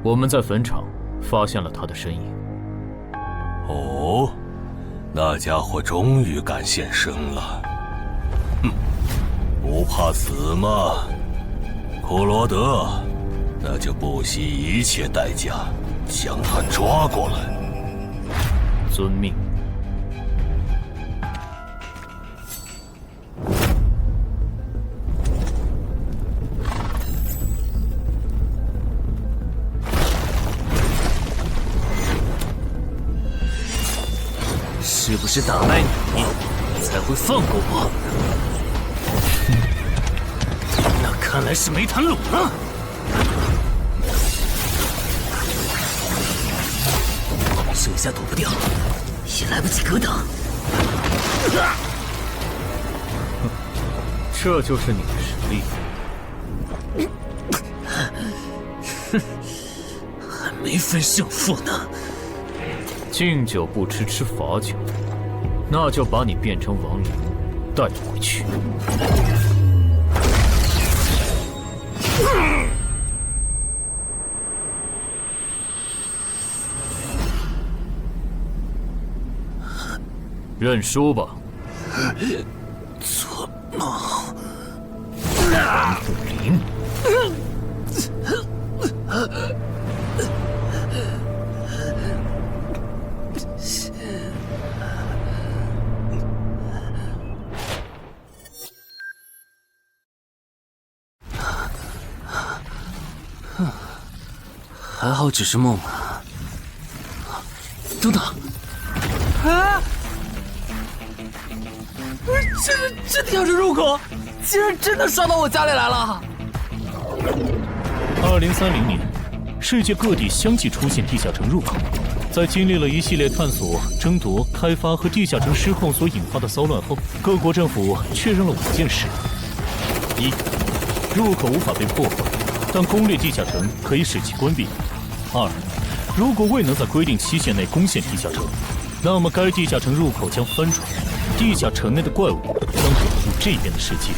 我们在坟场发现了他的身影。哦，那家伙终于敢现身了。哼，不怕死吗？库罗德，那就不惜一切代价将他抓过来。遵命。是不是打败你，才会放过我？那看来是没谈拢了。手下躲不掉，也来不及格挡。这就是你的实力。还没分胜负呢。敬酒不吃吃罚酒，那就把你变成亡灵带回去。认输吧。做梦。王不灵。还好只是梦啊！等等，啊！这地下城入口竟然真的刷到我家里来了！2030年，世界各地相继出现地下城入口。在经历了一系列探索、争夺、开发和地下城失控所引发的骚乱后，各国政府确认了5件事：一、入口无法被破坏，但攻略地下城可以使其关闭。2. 如果未能在规定期限内攻陷地下城，那么该地下城入口将翻转，地下城内的怪物将涌入这边的世界。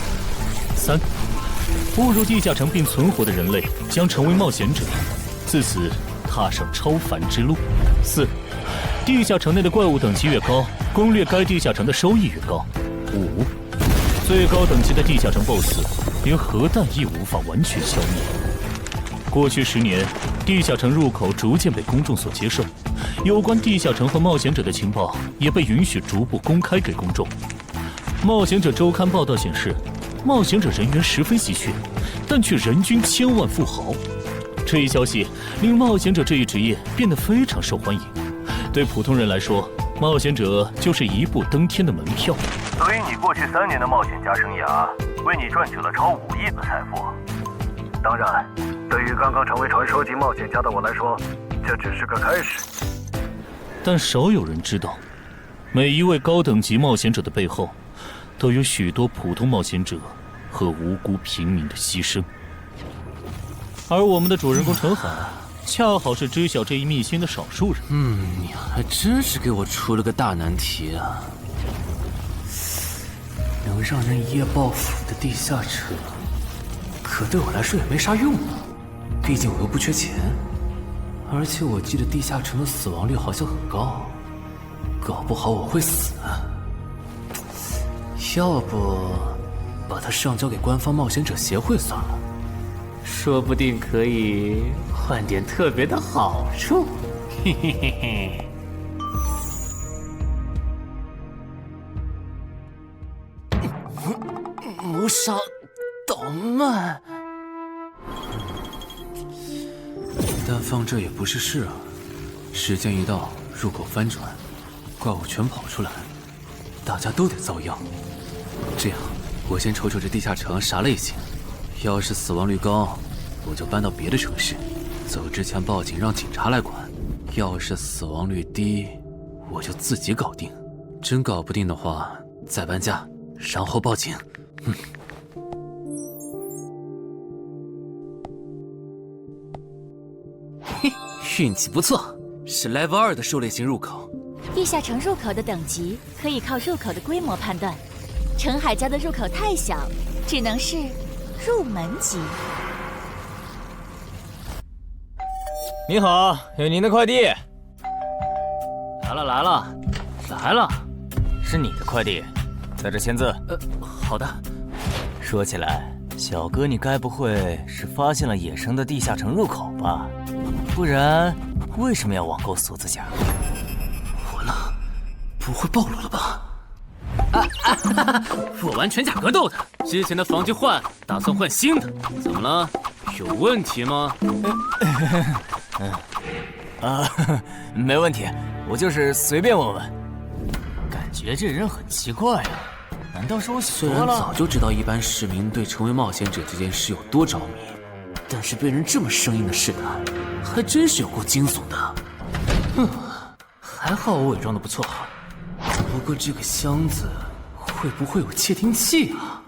3. 步入地下城并存活的人类将成为冒险者，自此踏上超凡之路。4. 地下城内的怪物等级越高，攻略该地下城的收益越高。5. 最高等级的地下城 BOSS 连核弹亦无法完全消灭。过去10年，地下城入口逐渐被公众所接受，有关地下城和冒险者的情报也被允许逐步公开给公众。冒险者周刊报道显示，冒险者人员十分稀缺，但却人均千万富豪。这一消息令冒险者这一职业变得非常受欢迎。对普通人来说，冒险者就是一步登天的门票。所以你过去3年的冒险家生涯，为你赚取了超5亿的财富。当然，对于刚刚成为传说级冒险家的我来说，这只是个开始。但少有人知道，每一位高等级冒险者的背后，都有许多普通冒险者和无辜平民的牺牲。而我们的主人公陈海，恰好是知晓这一秘辛的少数人。你还真是给我出了个大难题啊！能让人一夜暴富的地下城，可对我来说也没啥用啊。毕竟我又不缺钱，而且我记得地下城的死亡率好像很高，搞不好我会死。要不把它上交给官方冒险者协会算了，说不定可以换点特别的好处。嘿嘿嘿嘿。谋杀倒慢，但放这也不是事啊。时间一到，入口翻转，怪物全跑出来，大家都得遭殃。这样，我先瞅瞅这地下城啥类型，要是死亡率高，我就搬到别的城市，走之前报警让警察来管；要是死亡率低，我就自己搞定。真搞不定的话，再搬家，然后报警。嘿，运气不错，是 Level 2的狩猎型入口。地下城入口的等级可以靠入口的规模判断。陈海家的入口太小，只能是入门级。你好，有您的快递。来了，是你的快递，在这签字。好的。说起来，小哥，你该不会是发现了野生的地下城入口吧？不然，为什么要网购锁子甲？完了，不会暴露了吧？我玩全甲格斗的，之前的防具换，打算换新的。怎么了？有问题吗？没问题，我就是随便问问。感觉这人很奇怪啊，难道是我虽然想多了？早就知道一般市民对成为冒险者这件事有多着迷，但是被人这么生硬的试探，还真是有够惊悚的。还好我伪装的不错。不过这个箱子会不会有窃听器啊？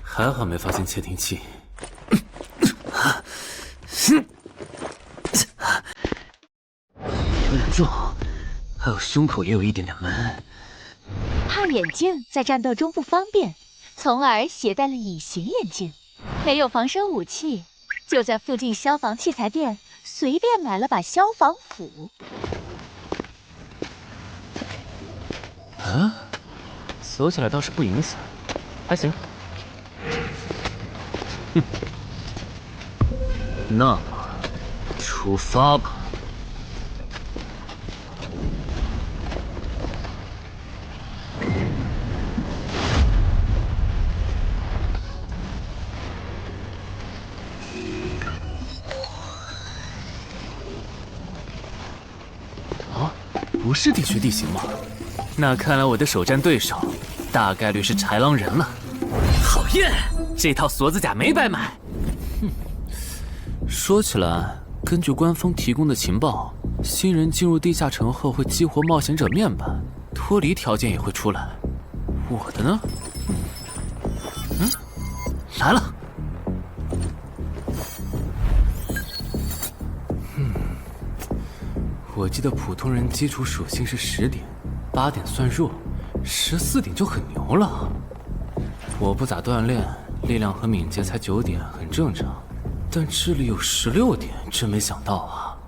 还好没发现窃听器。有点重，还有胸口也有一点点闷。怕眼镜在战斗中不方便，从而携带了隐形眼镜。没有防身武器，就在附近消防器材店随便买了把消防斧。走起来倒是不影响，还行。那么，出发吧。不是地穴地形吗？那看来我的首战对手大概率是豺狼人了。讨厌，这套锁子甲没白买。说起来，根据官方提供的情报，新人进入地下城后会激活冒险者面板，脱离条件也会出来。我的呢？来了。我记得普通人基础属性是10点，8点算弱，14点就很牛了。我不咋锻炼，力量和敏捷才9点，很正常。但智力有16点，真没想到啊！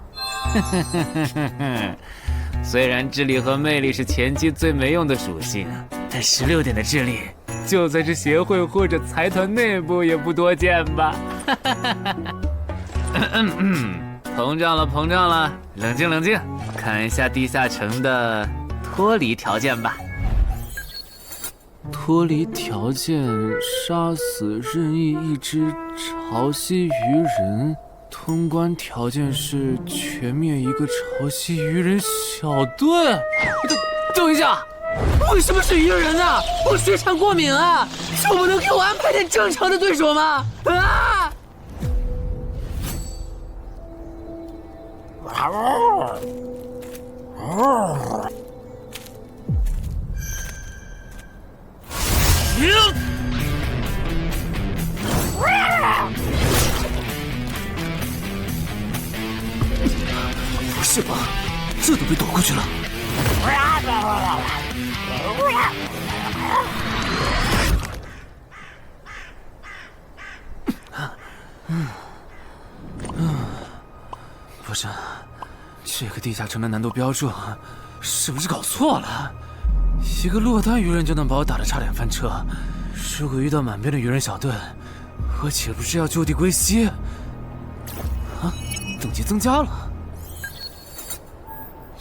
虽然智力和魅力是前期最没用的属性，但16点的智力，就算是协会或者财团内部也不多见吧？膨胀了，冷静，看一下地下城的脱离条件吧。脱离条件：杀死任意一只潮汐鱼人。通关条件是全灭一个潮汐鱼人小队。等一下，为什么是鱼人啊？我血产过敏啊！就不能给我安排点正常的对手吗？啊！不是吧？这都被躲过去了。不是，这个地下城的难度标注是不是搞错了？一个落单鱼人就能把我打得差点翻车，如果遇到满编的鱼人小队，我岂不是要就地归西？啊，等级增加了。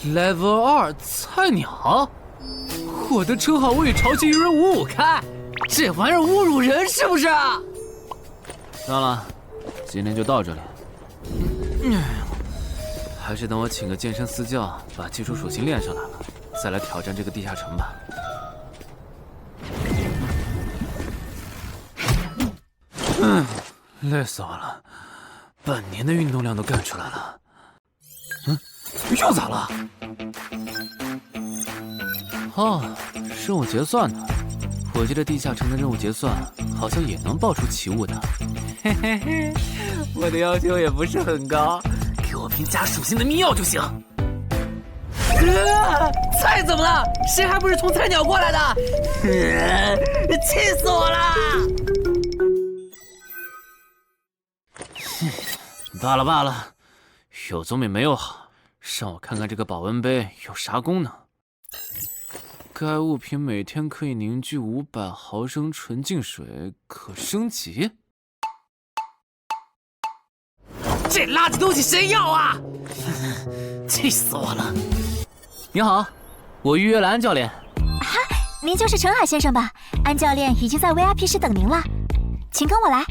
Level 2菜鸟，我的称号我与潮汐鱼人5-5开，这玩意儿侮辱人是不是？算了，今天就到这里。还是等我请个健身私教，把基础属性练上来了，再来挑战这个地下城吧。累死我了，半年的运动量都干出来了。又咋了？哦，任务结算呢？我记得地下城的任务结算好像也能爆出奇物的。嘿嘿嘿，我的要求也不是很高，给我瓶加属性的迷药就行。菜怎么了？谁还不是从菜鸟过来的？气死我了！罢了罢了，有总比没有好。让我看看这个保温杯有啥功能。该物品每天可以凝聚500毫升纯净水，可升级。这垃圾东西谁要啊？气死我了！你好，我预约了安教练。哈，您就是陈海先生吧？安教练已经在 VIP 室等您了，请跟我来。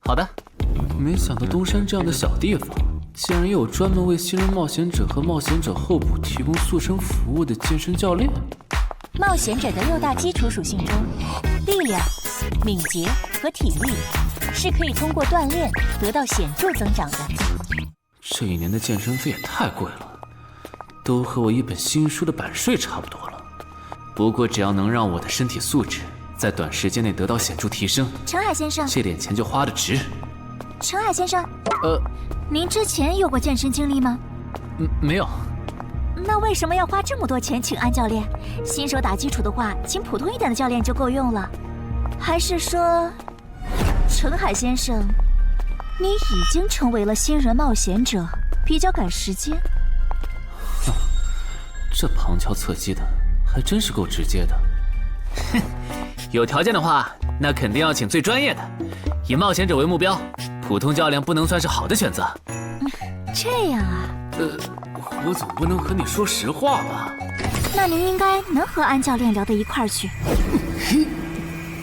好的。没想到东山这样的小地方，竟然也有专门为新人冒险者和冒险者候补提供塑身服务的健身教练。冒险者的6大基础属性中，力量、敏捷和体力是可以通过锻炼得到显著增长的。这1年的健身费也太贵了，都和我一本新书的版税差不多了。不过只要能让我的身体素质在短时间内得到显著提升，陈海先生，这点钱就花得值。陈海先生，您之前有过健身经历吗？没有。那为什么要花这么多钱请安教练？新手打基础的话，请普通一点的教练就够用了。还是说，陈海先生，你已经成为了新人冒险者，比较赶时间？这旁敲侧击的，还真是够直接的。哼，有条件的话，那肯定要请最专业的，以冒险者为目标，普通教练不能算是好的选择。这样啊？我总不能和你说实话吧？那您应该能和安教练聊到一块儿去。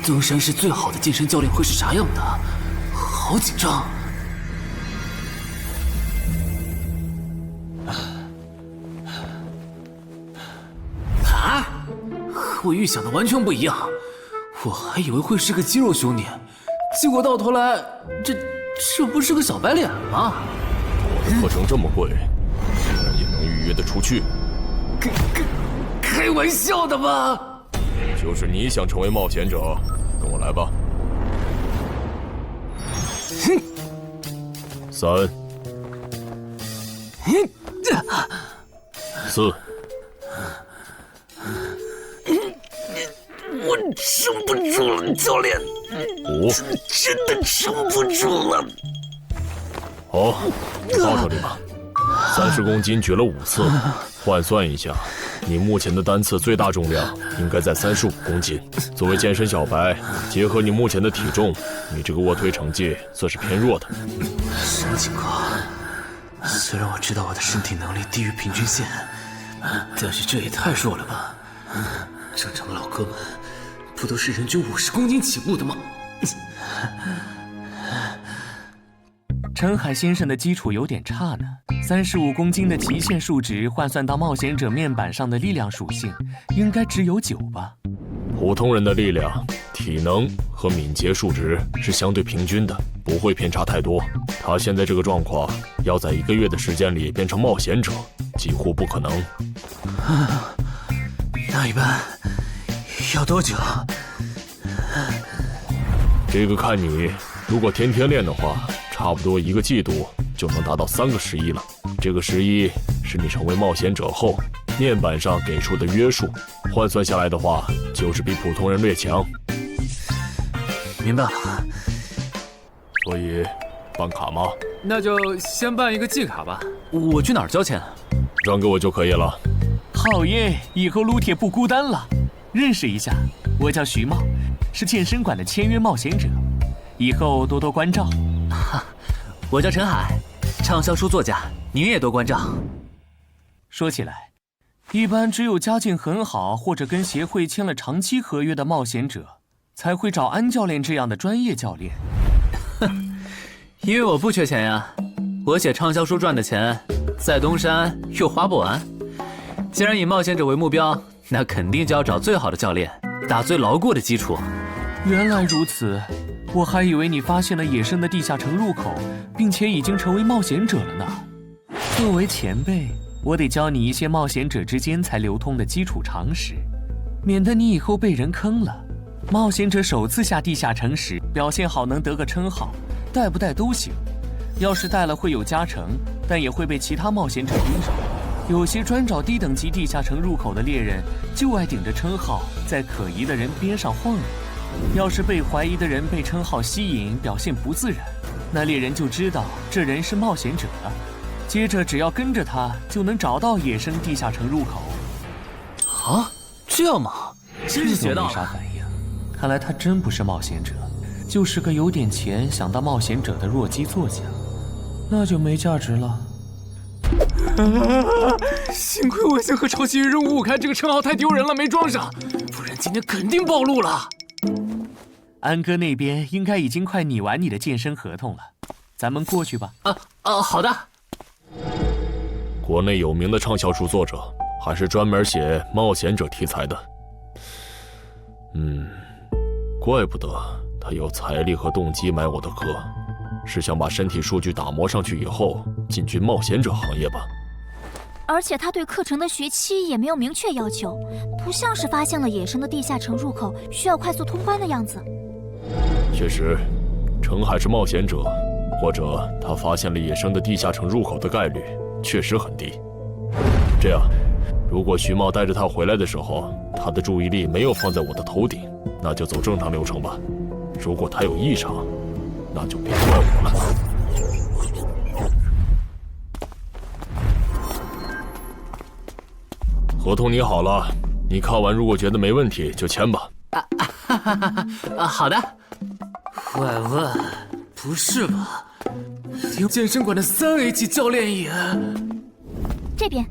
东山市最好的健身教练会是啥样的？好紧张。啊！和我预想的完全不一样，我还以为会是个肌肉兄弟，结果到头来，这不是个小白脸吗？我的课程这么贵，竟然也能预约得出去？开玩笑的吧？就是你想成为冒险者，跟我来吧。3、4。我撑不住了，教练。5。真的撑不住了。好，你到这里吧。30公斤举了5次，换算一下，你目前的单次最大重量应该在35公斤。作为健身小白，结合你目前的体重，你这个卧推成绩算是偏弱的。什么情况？虽然我知道我的身体能力低于平均线，但是这也太弱了吧？正常的老哥们不都是人均50公斤起步的吗？陈海先生的基础有点差呢，35公斤的极限数值换算到冒险者面板上的力量属性，应该只有9吧。普通人的力量、体能和敏捷数值是相对平均的，不会偏差太多。他现在这个状况，要在1个月的时间里变成冒险者，几乎不可能。那一般要多久？这个看你，如果天天练的话，差不多1个季度就能达到3个11了。这个11是你成为冒险者后面板上给出的约束，换算下来的话，就是比普通人略强。明白了。所以，办卡吗？那就先办一个季卡吧。我去哪儿交钱？转给我就可以了。好耶，以后撸铁不孤单了。认识一下，我叫徐茂，是健身馆的签约冒险者，以后多多关照。我叫陈海，畅销书作家，您也多关照。说起来，一般只有家境很好或者跟协会签了长期合约的冒险者，才会找安教练这样的专业教练。因为我不缺钱呀，我写畅销书赚的钱，在东山又花不完。既然以冒险者为目标，那肯定就要找最好的教练，打最牢固的基础。原来如此，我还以为你发现了野生的地下城入口，并且已经成为冒险者了呢。作为前辈，我得教你一些冒险者之间才流通的基础常识，免得你以后被人坑了。冒险者首次下地下城时，表现好能得个称号，带不带都行。要是带了会有加成，但也会被其他冒险者盯上。有些专找低等级地下城入口的猎人，就爱顶着称号在可疑的人边上晃悠。要是被怀疑的人被称号吸引，表现不自然，那猎人就知道这人是冒险者，接着只要跟着他，就能找到野生地下城入口。啊，这样吗？真是学到了。没啥反应，看来他真不是冒险者，就是个有点钱想当冒险者的弱鸡作家，那就没价值了。幸亏我先和抄袭人五五开这个称号太丢人了，没装上，不然今天肯定暴露了。安哥那边应该已经快拟完你的健身合同了，咱们过去吧。好的。国内有名的畅销书作者，还是专门写冒险者题材的。怪不得他有财力和动机买我的课，是想把身体数据打磨上去以后进军冒险者行业吧。而且他对课程的学期也没有明确要求，不像是发现了野生的地下城入口需要快速通关的样子。确实，程海是冒险者，或者他发现了野生的地下城入口的概率确实很低。这样，如果徐茂带着他回来的时候，他的注意力没有放在我的头顶，那就走正常流程吧。如果他有异常，那就别怪我了。合同拟好了，你看完如果觉得没问题就签吧。好的。喂，不是吧？连健身馆的3A 级教练也……这边。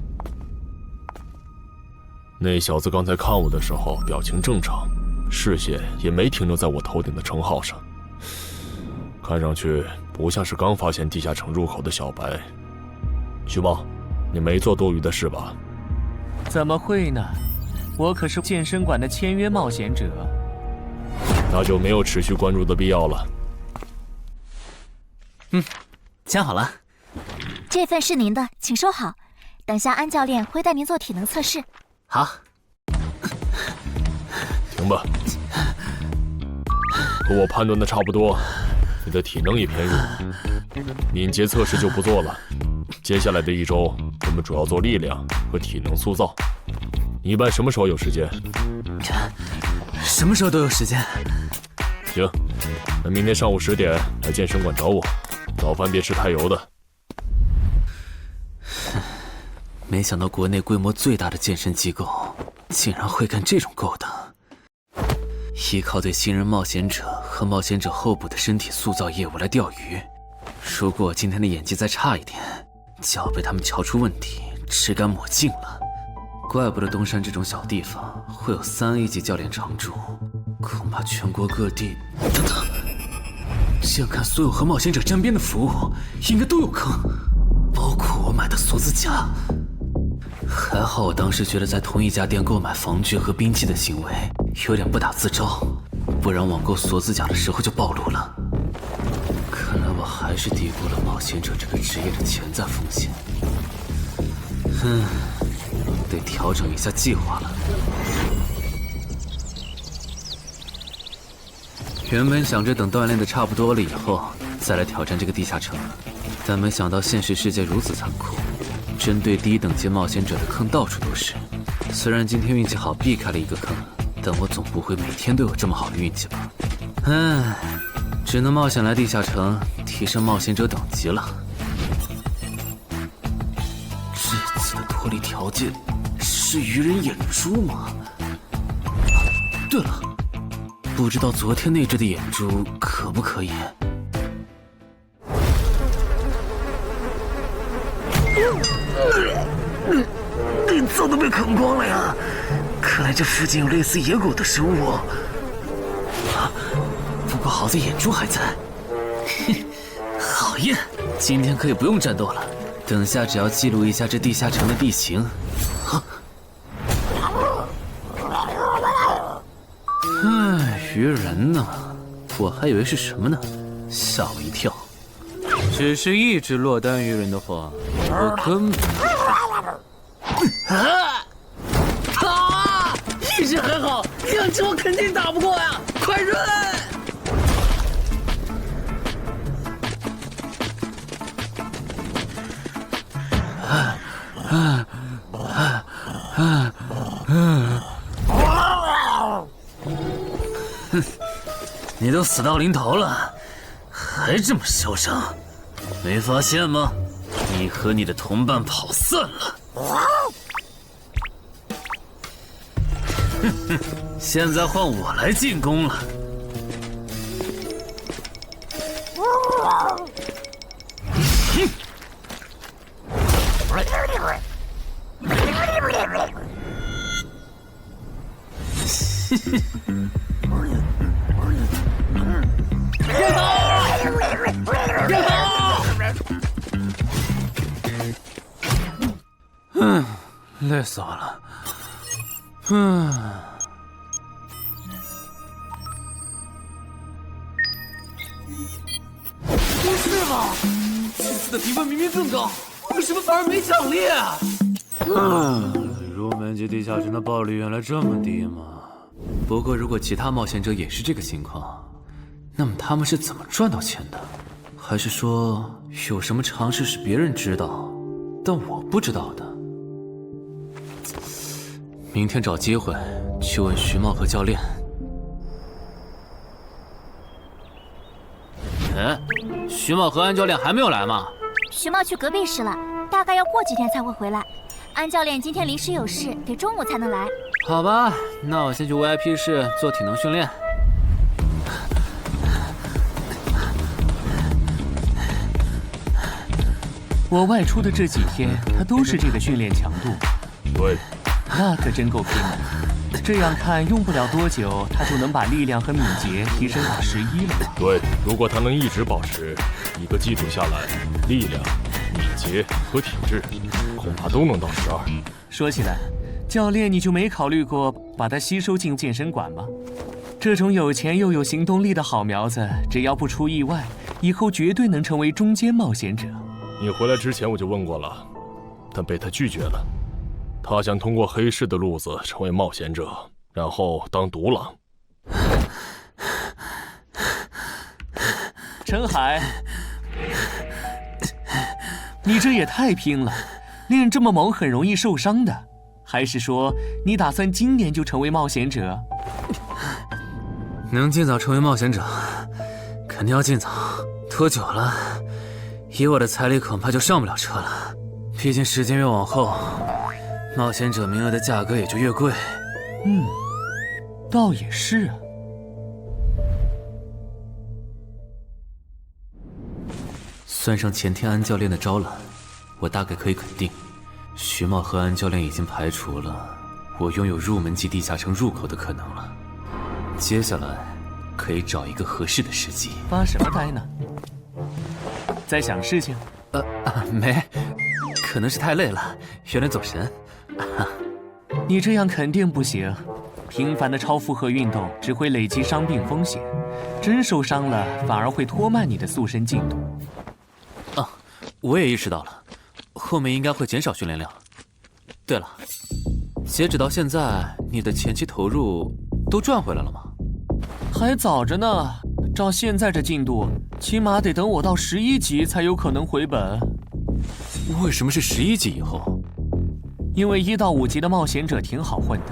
那小子刚才看我的时候表情正常，视线也没停留在我头顶的称号上，看上去不像是刚发现地下城入口的小白。徐茂，你没做多余的事吧？怎么会呢？我可是健身馆的签约冒险者。那就没有持续关注的必要了。签好了。这份是您的，请收好。等下安教练会带您做体能测试。好。行吧。和我判断的差不多，你的体能也偏弱，敏捷测试就不做了。接下来的1周，我们主要做力量和体能塑造。你一般什么时候有时间？什么时候都有时间。行，那明天上午10点来健身馆找我，早饭别吃太油的。没想到国内规模最大的健身机构，竟然会干这种勾当。依靠对新人冒险者和冒险者候补的身体塑造业务来钓鱼，如果我今天的演技再差一点，就要被他们瞧出问题，吃干抹净了。怪不得东山这种小地方会有3A 级教练常驻，恐怕全国各地……等等，这样看，所有和冒险者沾边的服务应该都有坑，包括我买的锁子甲。还好我当时觉得在同一家店购买防具和兵器的行为有点不打自招，不然网购锁子甲的时候就暴露了。看来我还是低估了冒险者这个职业的潜在风险。得调整一下计划了。原本想着等锻炼的差不多了以后再来挑战这个地下城，但没想到现实世界如此残酷，针对低等级冒险者的坑到处都是。虽然今天运气好避开了一个坑，但我总不会每天都有这么好的运气吧？只能冒险来地下城提升冒险者等级了。这次的脱离条件是鱼人眼珠吗？对了，不知道昨天那只的眼珠可不可以？早都被啃光了呀！看来这附近有类似野狗的生物。不过好在眼珠还在。好耶！今天可以不用战斗了，等下只要记录一下这地下城的地形。鱼人呢？我还以为是什么呢，吓我一跳。只是一只落单鱼人的话，我根本……一只还好，2只我肯定打不过呀！快润！你都死到临头了，还还这么嚣张，没发现吗？你和你的同伴跑散了。哼哼，现在换我来进攻了。累死我了。不是吧？这次的评分明明更高，为什么反而没奖励啊？入门级地下城的爆率原来这么低吗？不过如果其他冒险者也是这个情况，那么他们是怎么赚到钱的？还是说有什么常识是别人知道，但我不知道的？明天找机会去问徐茂和教练。徐茂和安教练还没有来吗？徐茂去隔壁室了，大概要过几天才会回来。安教练今天临时有事，得中午才能来。好吧，那我先去 VIP 室做体能训练。我外出的这几天，他都是这个训练强度。对，那可真够拼的。这样看，用不了多久，他就能把力量和敏捷提升到11了。对，如果他能一直保持一个基础下来，力量、敏捷和体质，恐怕都能到12。说起来，教练你就没考虑过把他吸收进健身馆吗？这种有钱又有行动力的好苗子，只要不出意外，以后绝对能成为中间冒险者。你回来之前我就问过了，但被他拒绝了。他想通过黑市的路子成为冒险者，然后当独狼。陈海，你这也太拼了，练这么猛很容易受伤的。还是说你打算今年就成为冒险者？能尽早成为冒险者，肯定要尽早。拖久了，以我的财力恐怕就上不了车了。毕竟时间越往后，冒险者名额的价格也就越贵。倒也是啊。算上前天安教练的招揽，我大概可以肯定，徐茂和安教练已经排除了我拥有入门级地下城入口的可能了。接下来可以找一个合适的时机。发什么呆呢？在想事情？没，可能是太累了，有点走神。你这样肯定不行，频繁的超负荷运动只会累积伤病风险，真受伤了反而会拖慢你的塑身进度。我也意识到了，后面应该会减少训练量。对了，截止到现在，你的前期投入都赚回来了吗？还早着呢，照现在这进度，起码得等我到11级才有可能回本。为什么是11级以后？因为1到5级的冒险者挺好混的，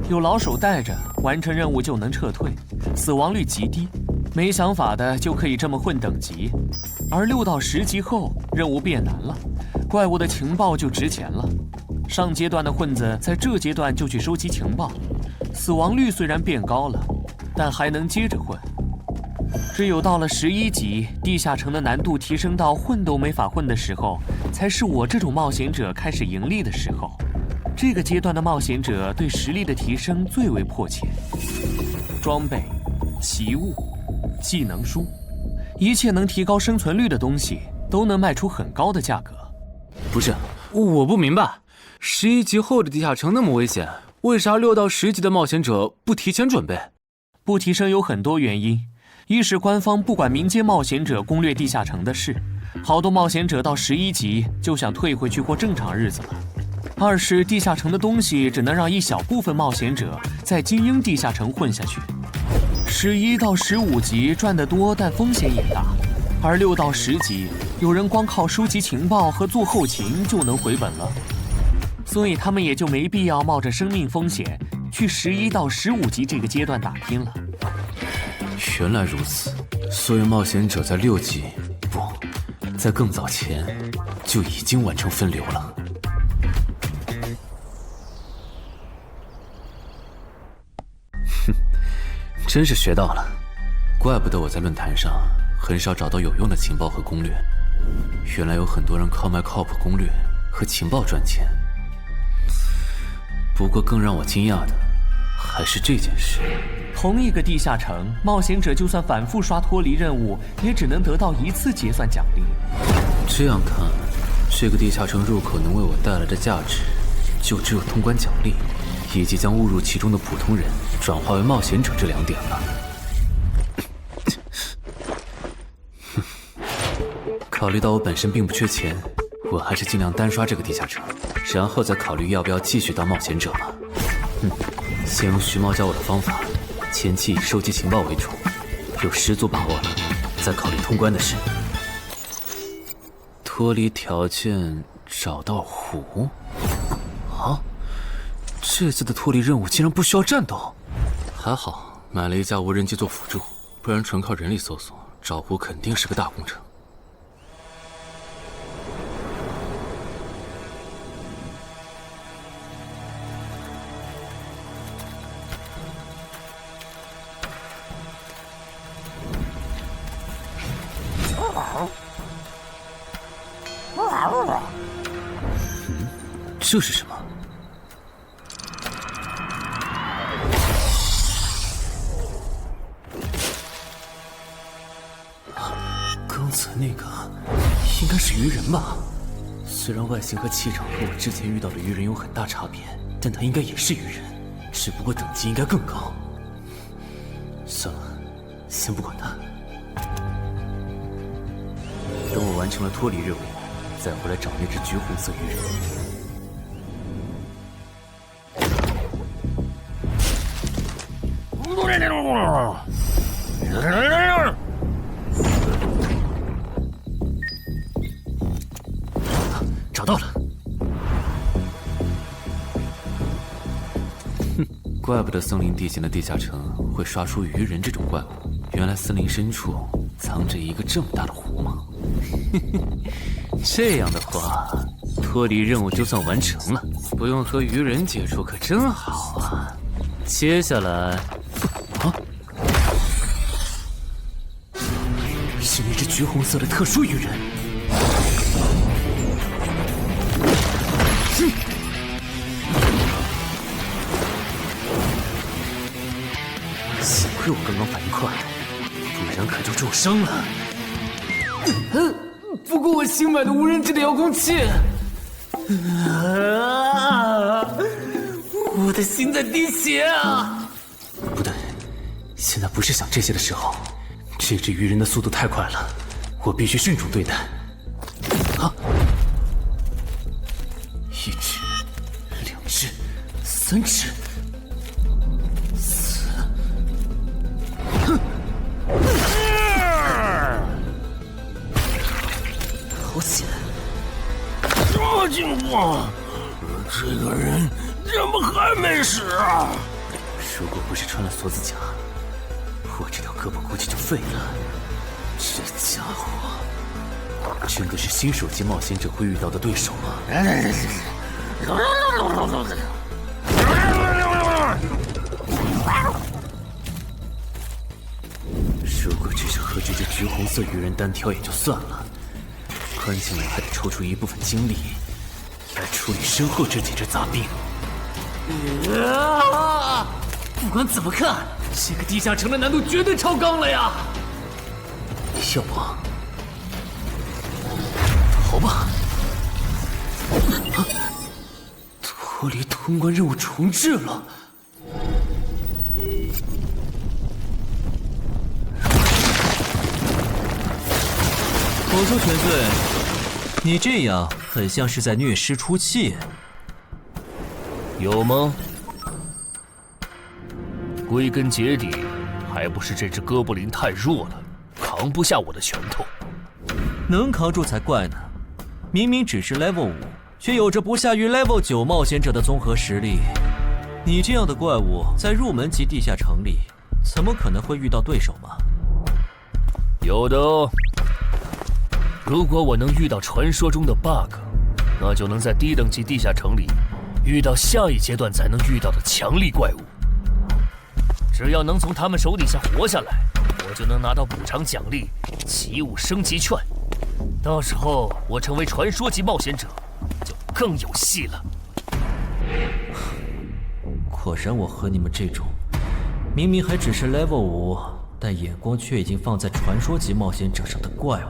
有老手带着，完成任务就能撤退，死亡率极低。没想法的就可以这么混等级，而6到10级后，任务变难了，怪物的情报就值钱了。上阶段的混子在这阶段就去收集情报，死亡率虽然变高了，但还能接着混。只有到了11级，地下城的难度提升到混都没法混的时候，才是我这种冒险者开始盈利的时候。这个阶段的冒险者对实力的提升最为迫切，装备、奇物、技能书，一切能提高生存率的东西都能卖出很高的价格。不是，我不明白，11级后的地下城那么危险，为啥6到10级的冒险者不提前准备？不提升有很多原因，一是官方不管民间冒险者攻略地下城的事，好多冒险者到11级就想退回去过正常日子了。二是地下城的东西只能让一小部分冒险者在精英地下城混下去。11到15级赚得多，但风险也大，而6到10级，有人光靠收集情报和做后勤就能回本了，所以他们也就没必要冒着生命风险去11到15级这个阶段打拼了。原来如此，所有冒险者在6级，不，在更早前就已经完成分流了。哼，真是学到了，怪不得我在论坛上很少找到有用的情报和攻略。原来有很多人靠卖靠谱攻略和情报赚钱。不过更让我惊讶的还是这件事。同一个地下城，冒险者就算反复刷脱离任务，也只能得到1次结算奖励。这样看，这个地下城入口能为我带来的价值，就只有通关奖励，以及将误入其中的普通人转化为冒险者这2点了。考虑到我本身并不缺钱，我还是尽量单刷这个地下城，然后再考虑要不要继续当冒险者吧。先用徐猫教我的方法，前期以收集情报为主，有10足把握了，再考虑通关的事。脱离条件找到湖？啊，这次的脱离任务竟然不需要战斗，还好买了一架无人机做辅助，不然纯靠人力搜索找湖肯定是个大工程。这是什么？刚才那个应该是鱼人吧？虽然外形和气场和我之前遇到的鱼人有很大差别，但他应该也是鱼人，只不过等级应该更高。算了，先不管他。等我完成了脱离任务，再回来找那只橘红色鱼人。找到了！哼，怪不得森林地形的地下城会刷出鱼人这种怪物，原来森林深处藏着一个这么大的湖吗？这样的话，脱离任务就算完成了，不用和鱼人接触可真好啊！接下来，是那只橘红色的特殊鱼人。幸亏我刚刚反应快，不然可就重伤了。不过我新买的无人机的遥控器，我的心在滴血啊！不对，现在不是想这些的时候。这只鱼人的速度太快了，我必须慎重对待。啊！1只、2只、3只、4……哼！好险！什么情况？这个人怎么还没死啊？如果不是穿了锁子甲，我这条胳膊估计就废了。这家伙真的是新手级冒险者会遇到的对手吗？如果只是和这只橘红色鱼人单挑也就算了，关键我还得抽出一部分精力来处理身后这几只杂兵。不管怎么看，这个地下城的难度绝对超纲了呀！要不逃吧？脱离通关任务重置了。我说全队，你这样很像是在虐尸出气。有吗？归根结底，还不是这只哥布林太弱了，扛不下我的拳头。能扛住才怪呢！明明只是 Level 5，却有着不下于 Level 9冒险者的综合实力。你这样的怪物在入门级地下城里，怎么可能会遇到对手嘛？有的哦。如果我能遇到传说中的 bug， 那就能在低等级地下城里遇到下一阶段才能遇到的强力怪物。只要能从他们手底下活下来，我就能拿到补偿奖励奇物升级券。到时候我成为传说级冒险者，就更有戏了。果然，我和你们这种明明还只是 level 5，但眼光却已经放在传说级冒险者上的怪物，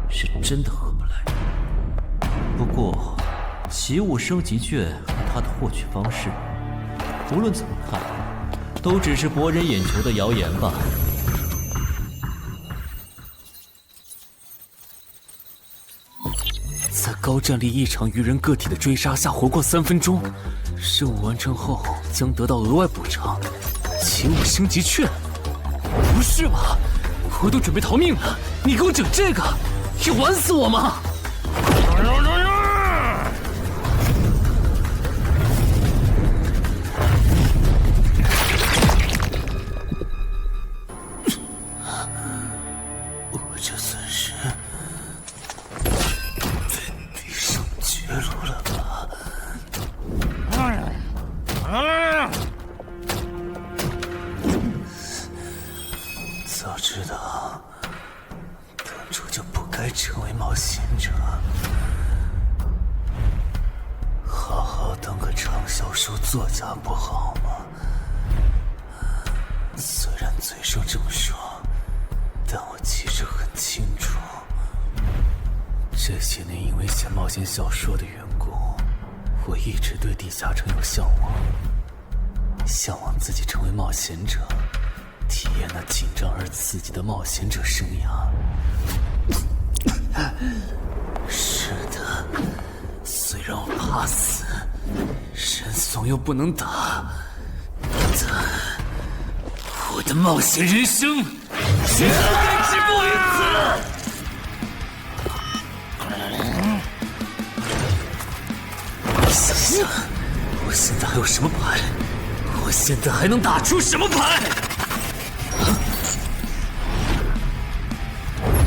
是真的合不来。不过，奇物升级券和它的获取方式，无论怎么看，都只是博人眼球的谣言吧。在高战力异常鱼人个体的追杀下活过3分钟，任务完成后将得到额外补偿，奇物升级券。不是吧？我都准备逃命了，你给我整这个，要玩死我吗？我这算是被逼上绝路了吧？早知道当初就不该成为冒险者，好好当个畅销书作家不好吗？虽然嘴上这么说，但我其实很清楚，这些年因为写冒险小说的缘故，我一直对地下城有向往，向往自己成为冒险者，体验那紧张而刺激的冒险者生涯。是的，虽然我怕死，人怂又不能打，但我的冒险人生绝不该止步于此。想想，我现在还有什么牌？我现在还能打出什么牌？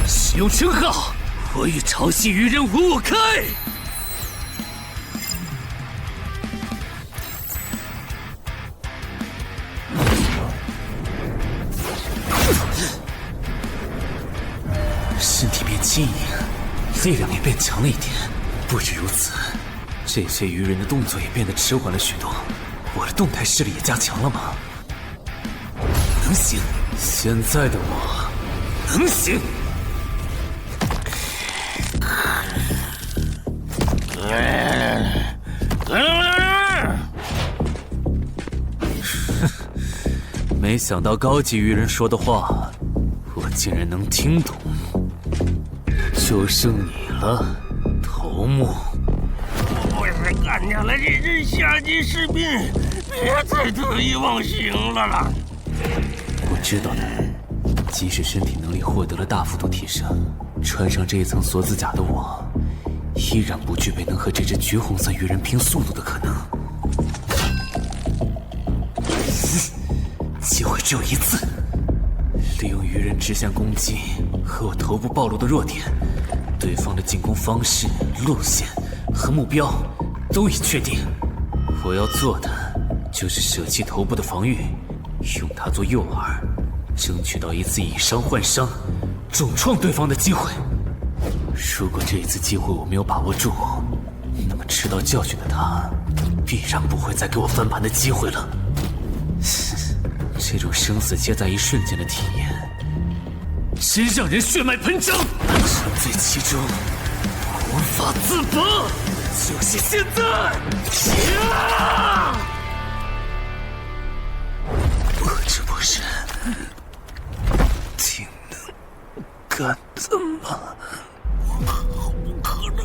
使用称号，我与潮汐鱼人五五开！身体变轻盈，力量也变强了一点。不止如此，这些鱼人的动作也变得迟缓了许多。我的动态视力也加强了吗？能行，现在的我能行。没想到高级鱼人说的话，我竟然能听懂。就剩你了，头目。我是干掉了这只下级士兵，别再得意忘形了啦！我知道的，即使身体能力获得了大幅度提升，穿上这一层锁子甲的我，依然不具备能和这只橘红色鱼人拼速度的可能。机会只有一次，利用鱼人直线攻击和我头部暴露的弱点，对方的进攻方式、路线和目标都已确定。我要做的就是舍弃头部的防御，用它做诱饵，争取到一次以伤换伤、重创对方的机会。如果这一次机会我没有把握住，那么吃到教训的他，必然不会再给我翻盘的机会了。这种生死皆在一瞬间的体验，真让人血脉喷张，沉醉其中，无法自拔。就是现在！我这不是挺能干的吗？不可能，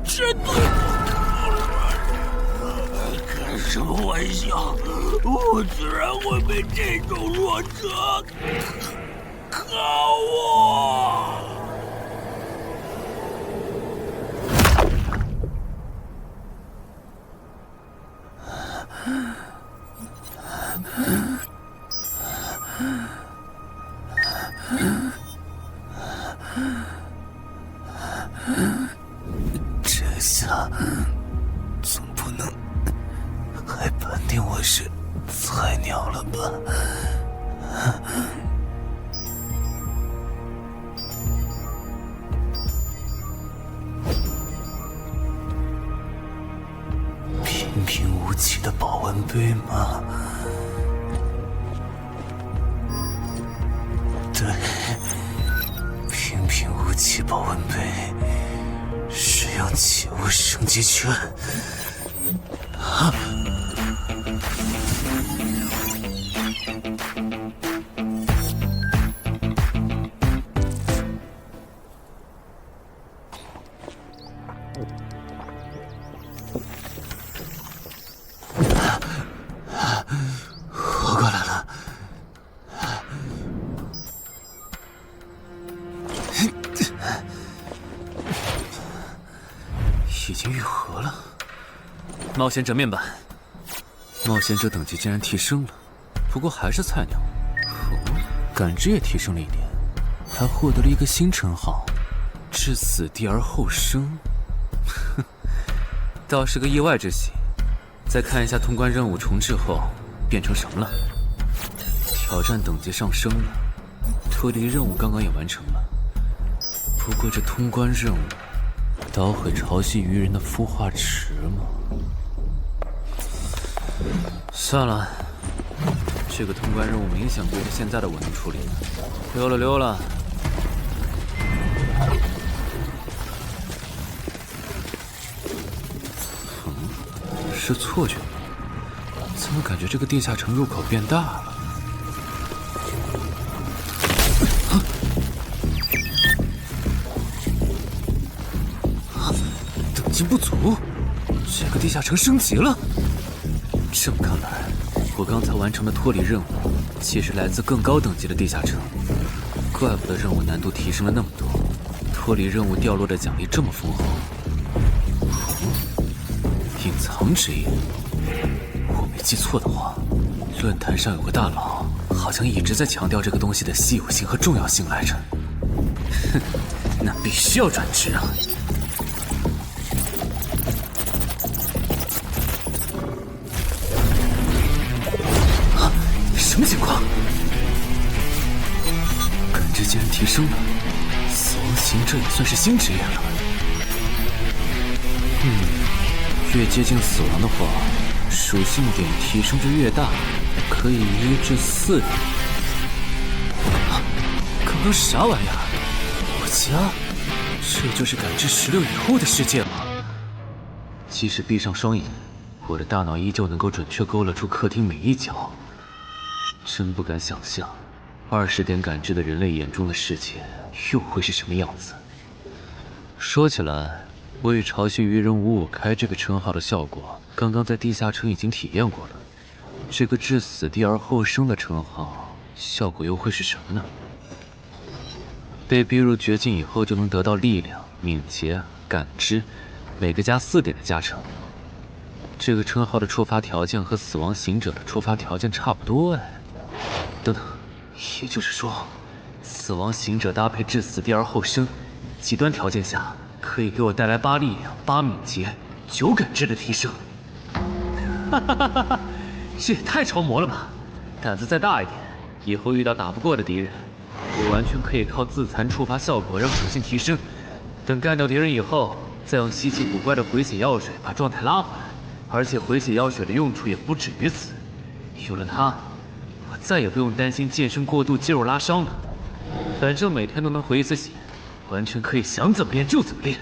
绝对不可能！开什么玩笑？我居然会被这种弱者可恶！定我是菜鸟了吧？平平无奇的保温杯吗？对，平平无奇保温杯。谁要借我升级券？啊！活过来了。已经愈合了。冒险者面板，冒险者等级竟然提升了，不过还是菜鸟。哦，感知也提升了一点，还获得了一个新称号——至死地而后生。哼，倒是个意外之喜。再看一下通关任务重置后变成什么了。挑战等级上升了，脱离任务刚刚也完成了。不过这通关任务捣毁潮汐鱼人的孵化池吗？算了，这个通关任务明显不是现在的我能处理的。溜了溜了。是错觉，怎么感觉这个地下城入口变大了？等级不足，这个地下城升级了。这么看来，我刚才完成的脱离任务，其实来自更高等级的地下城。怪不得任务难度提升了那么多，脱离任务掉落的奖励这么丰厚。隐藏之眼，我没记错的话，论坛上有个大佬，好像一直在强调这个东西的稀有性和重要性来着。哼，那必须要转职啊！啊，什么情况？感知竟然提升了，死亡行者也算是新职业了。越接近死亡的话，属性点提升就越大，可以1至4点。啊，刚刚是啥玩意儿？我家？这就是感知16以后的世界吗？即使闭上双眼，我的大脑依旧能够准确勾勒出客厅每一角。真不敢想象，20点感知的人类眼中的世界又会是什么样子。说起来，我与潮汐鱼人55开这个称号的效果，刚刚在地下城已经体验过了。这个至死地而后生的称号，效果又会是什么呢？被逼入绝境以后，就能得到力量、敏捷、感知，每个加4点的加成。这个称号的触发条件和死亡行者的触发条件差不多哎。等等，也就是说，死亡行者搭配至死地而后生，极端条件下可以给我带来8力量、8敏捷、9感知的提升。哈哈哈哈！这也太超模了吧！胆子再大一点，以后遇到打不过的敌人，我完全可以靠自残触发效果让属性提升。等干掉敌人以后，再用稀奇古怪的回血药水把状态拉回来。而且回血药水的用处也不止于此，有了它，我再也不用担心健身过度肌肉拉伤了。反正每天都能回1次血，完全可以想怎么练就怎么练。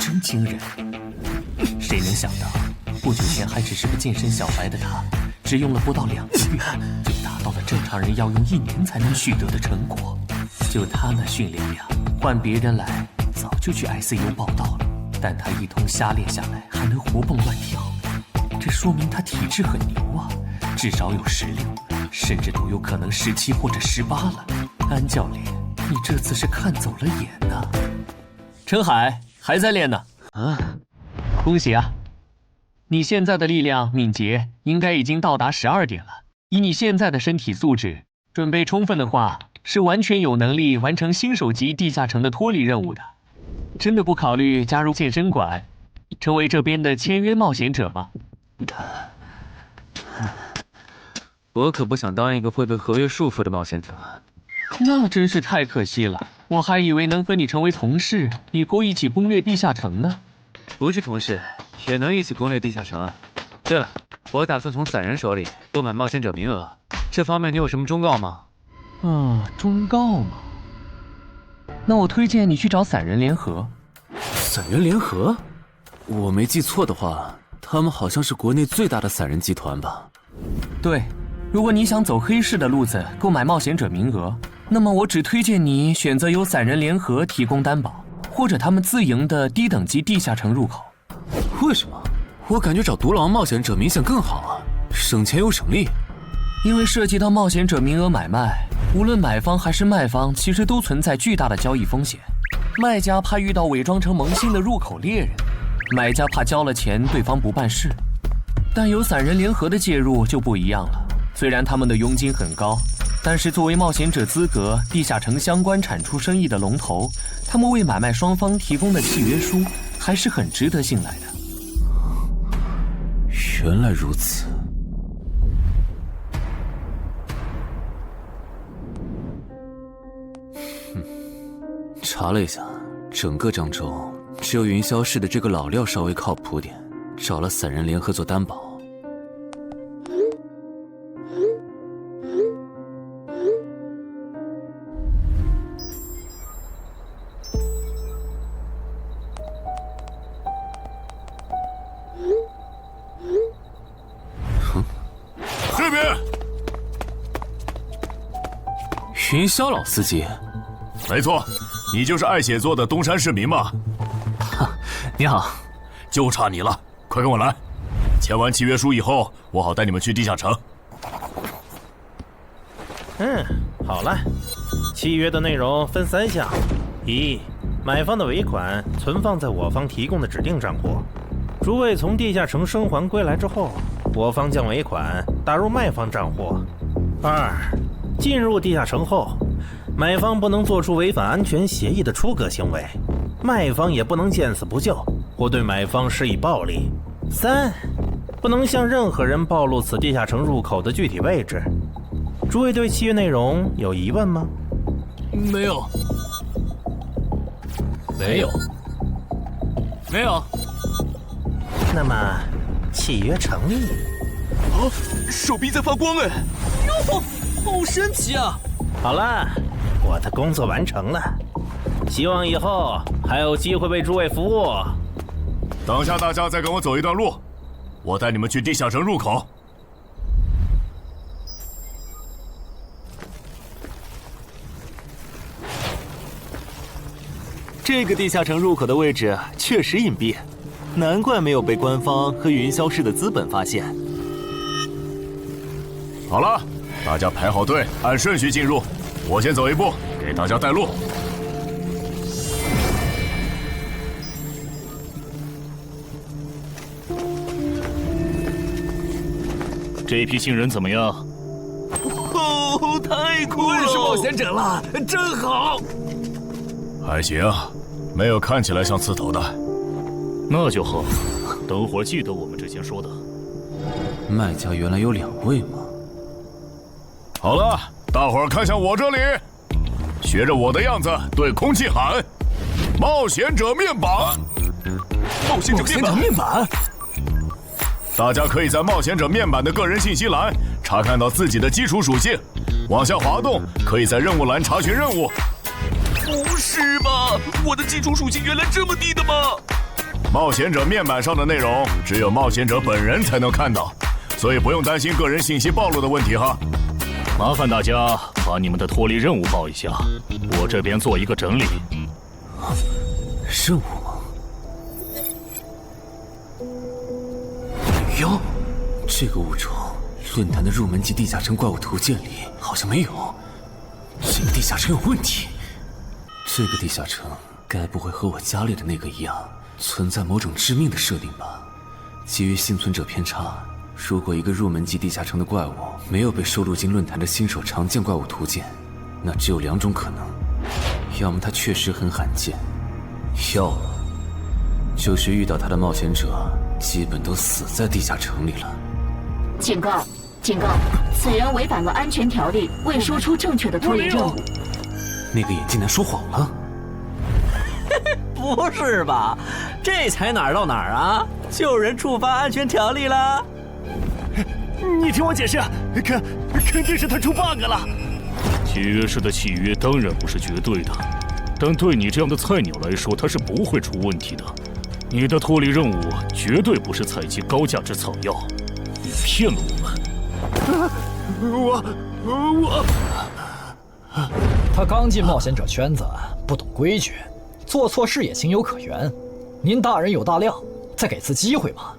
真惊人！谁能想到，不久前还只是个健身小白的他，只用了不到2个月，就达到了正常人要用1年才能取得的成果。就他那训练量，换别人来早就去 ICU 报道了。但他一通瞎练下来，还能活蹦乱跳，这说明他体质很牛啊，至少有16，甚至都有可能17或者18了。安教练，你这次是看走了眼呐！陈海还在练呢。啊，恭喜啊！你现在的力量、敏捷应该已经到达12点了。以你现在的身体素质，准备充分的话，是完全有能力完成新手级地下城的脱离任务的。真的不考虑加入健身馆，成为这边的签约冒险者吗？我可不想当一个会被合约束缚的冒险者。那真是太可惜了，我还以为能和你成为同事，以后一起攻略地下城呢。不是同事，也能一起攻略地下城啊。对了，我打算从散人手里购买冒险者名额，这方面你有什么忠告吗？忠告吗？那我推荐你去找散人联合。散人联合？我没记错的话，他们好像是国内最大的散人集团吧？对，如果你想走黑市的路子购买冒险者名额，那么我只推荐你选择由散人联合提供担保，或者他们自营的低等级地下城入口。为什么？我感觉找独狼冒险者明显更好啊，省钱又省力。因为涉及到冒险者名额买卖，无论买方还是卖方，其实都存在巨大的交易风险。卖家怕遇到伪装成萌新的入口猎人，买家怕交了钱对方不办事。但有散人联合的介入就不一样了，虽然他们的佣金很高，但是作为冒险者资格地下城相关产出生意的龙头，他们为买卖双方提供的契约书还是很值得信赖的。原来如此。查了一下，整个漳州只有云霄市的这个老廖稍微靠谱点，找了散人联合做担保。这边，云霄老司机。没错，你就是爱写作的东山市民吗？你好，就差你了，快跟我来。签完契约书以后，我好带你们去地下城。好了，契约的内容分3项：一，买方的尾款存放在我方提供的指定账户，诸位从地下城生还归来之后，我方将尾款打入卖方账户。2，进入地下城后，买方不能做出违反安全协议的出格行为，卖方也不能见死不救或对买方施以暴力。3，不能向任何人暴露此地下城入口的具体位置。诸位对契约内容有疑问吗？没有。那么，契约成立。手臂在发光哎！哟，好神奇啊！好了，我的工作完成了，希望以后还有机会为诸位服务。等下大家再跟我走一段路，我带你们去地下城入口。这个地下城入口的位置确实隐蔽，难怪没有被官方和云霄市的资本发现。好了，大家排好队，按顺序进入。我先走一步，给大家带路。这批新人怎么样？太酷了！认识冒险者了，真好。还行，没有看起来像刺头的。那就好，等会儿记得我们之前说的。卖家原来有2位吗？好了，大伙儿看向我这里，学着我的样子对空气喊：“冒险者面板！”冒险者面板！大家可以在冒险者面板的个人信息栏查看到自己的基础属性，往下滑动，可以在任务栏查询任务。不是吧？我的基础属性原来这么低的吗？冒险者面板上的内容只有冒险者本人才能看到，所以不用担心个人信息暴露的问题哈。麻烦大家把你们的脱离任务报一下，我这边做一个整理。任务吗？哟，这个物种，论坛的入门级地下城怪物图鉴里好像没有。这个地下城有问题。这个地下城该不会和我家里的那个一样，存在某种致命的设定吧？基于幸存者偏差，如果一个入门级地下城的怪物没有被收录进论坛的新手常见怪物图鉴，那只有2种可能：要么它确实很罕见，要么就是遇到它的冒险者基本都死在地下城里了。警告！警告！此人违反了安全条例，未说出正确的脱离任务。那个眼镜男说谎了？不是吧？这才哪儿到哪儿啊？就有人触发安全条例了？你听我解释，肯定是他出 bug 了。契约式的契约当然不是绝对的，但对你这样的菜鸟来说，它是不会出问题的。你的脱离任务绝对不是采集高价值草药，你骗了我们。他刚进冒险者圈子，不懂规矩，做错事也情有可原。您大人有大量，再给次机会嘛，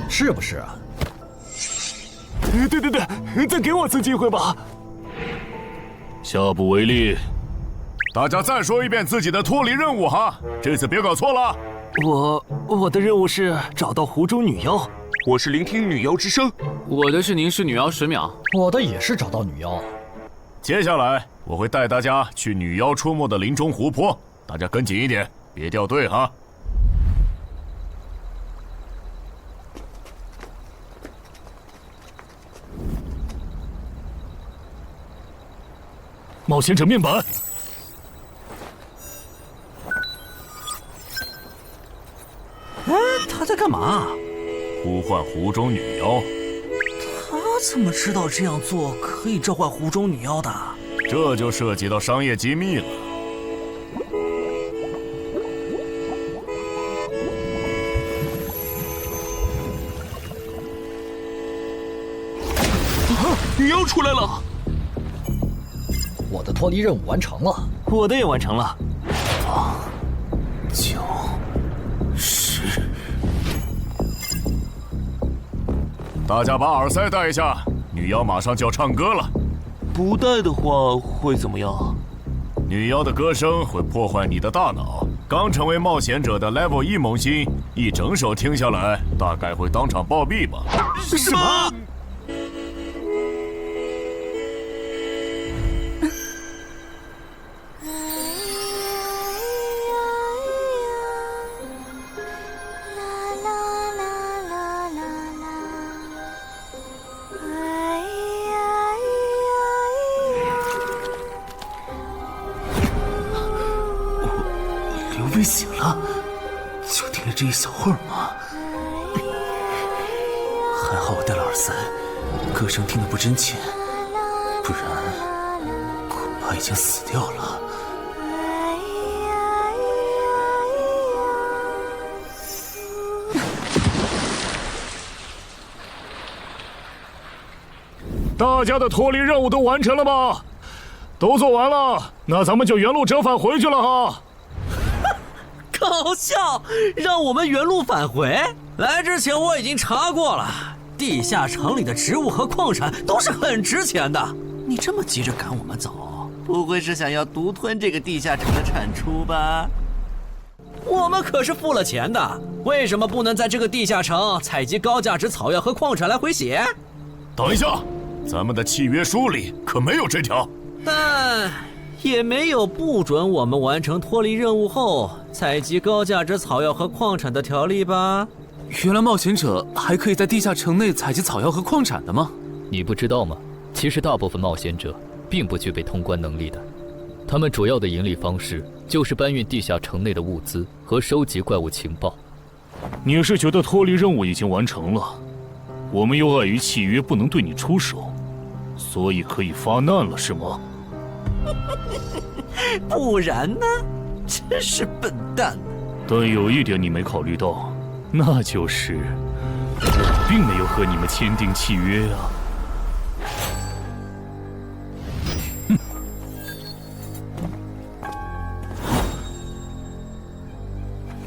是不是啊？对，再给我次机会吧。下不为例。大家再说一遍自己的脱离任务哈，这次别搞错了。我的任务是找到湖中女妖。我是聆听女妖之声。我的是凝视女妖10秒。我的也是找到女妖。接下来我会带大家去女妖出没的林中湖泊，大家跟紧一点，别掉队哈。冒险者面板。他在干嘛？呼唤湖中女妖。他怎么知道这样做可以召唤湖中女妖的？这就涉及到商业机密了。女妖出来了！我的脱离任务完成了，我的也完成了。8、9、10。大家把耳塞戴一下，女妖马上就要唱歌了。不戴的话会怎么样？女妖的歌声会破坏你的大脑。刚成为冒险者的 Level 1萌新，一整首听下来，大概会当场暴毙吧。什么？流鼻血了，就听了这一小会儿嘛。还好我戴了耳塞，歌声听得不真切，不然恐怕已经死掉了。大家的脱离任务都完成了吗？都做完了，那咱们就原路折返回去了哈。搞笑，让我们原路返回？来之前我已经查过了，地下城里的植物和矿产都是很值钱的。你这么急着赶我们走，不会是想要独吞这个地下城的产出吧？我们可是付了钱的，为什么不能在这个地下城采集高价值草药和矿产来回血？等一下，咱们的契约书里可没有这条。但也没有不准我们完成脱离任务后采集高价值草药和矿产的条例吧？原来冒险者还可以在地下城内采集草药和矿产的吗？你不知道吗？其实大部分冒险者并不具备通关能力的，他们主要的盈利方式就是搬运地下城内的物资和收集怪物情报。你是觉得脱离任务已经完成了，我们又碍于契约不能对你出手，所以可以发难了是吗？不然呢？真是笨蛋。但有一点你没考虑到，那就是我并没有和你们签订契约啊。哼，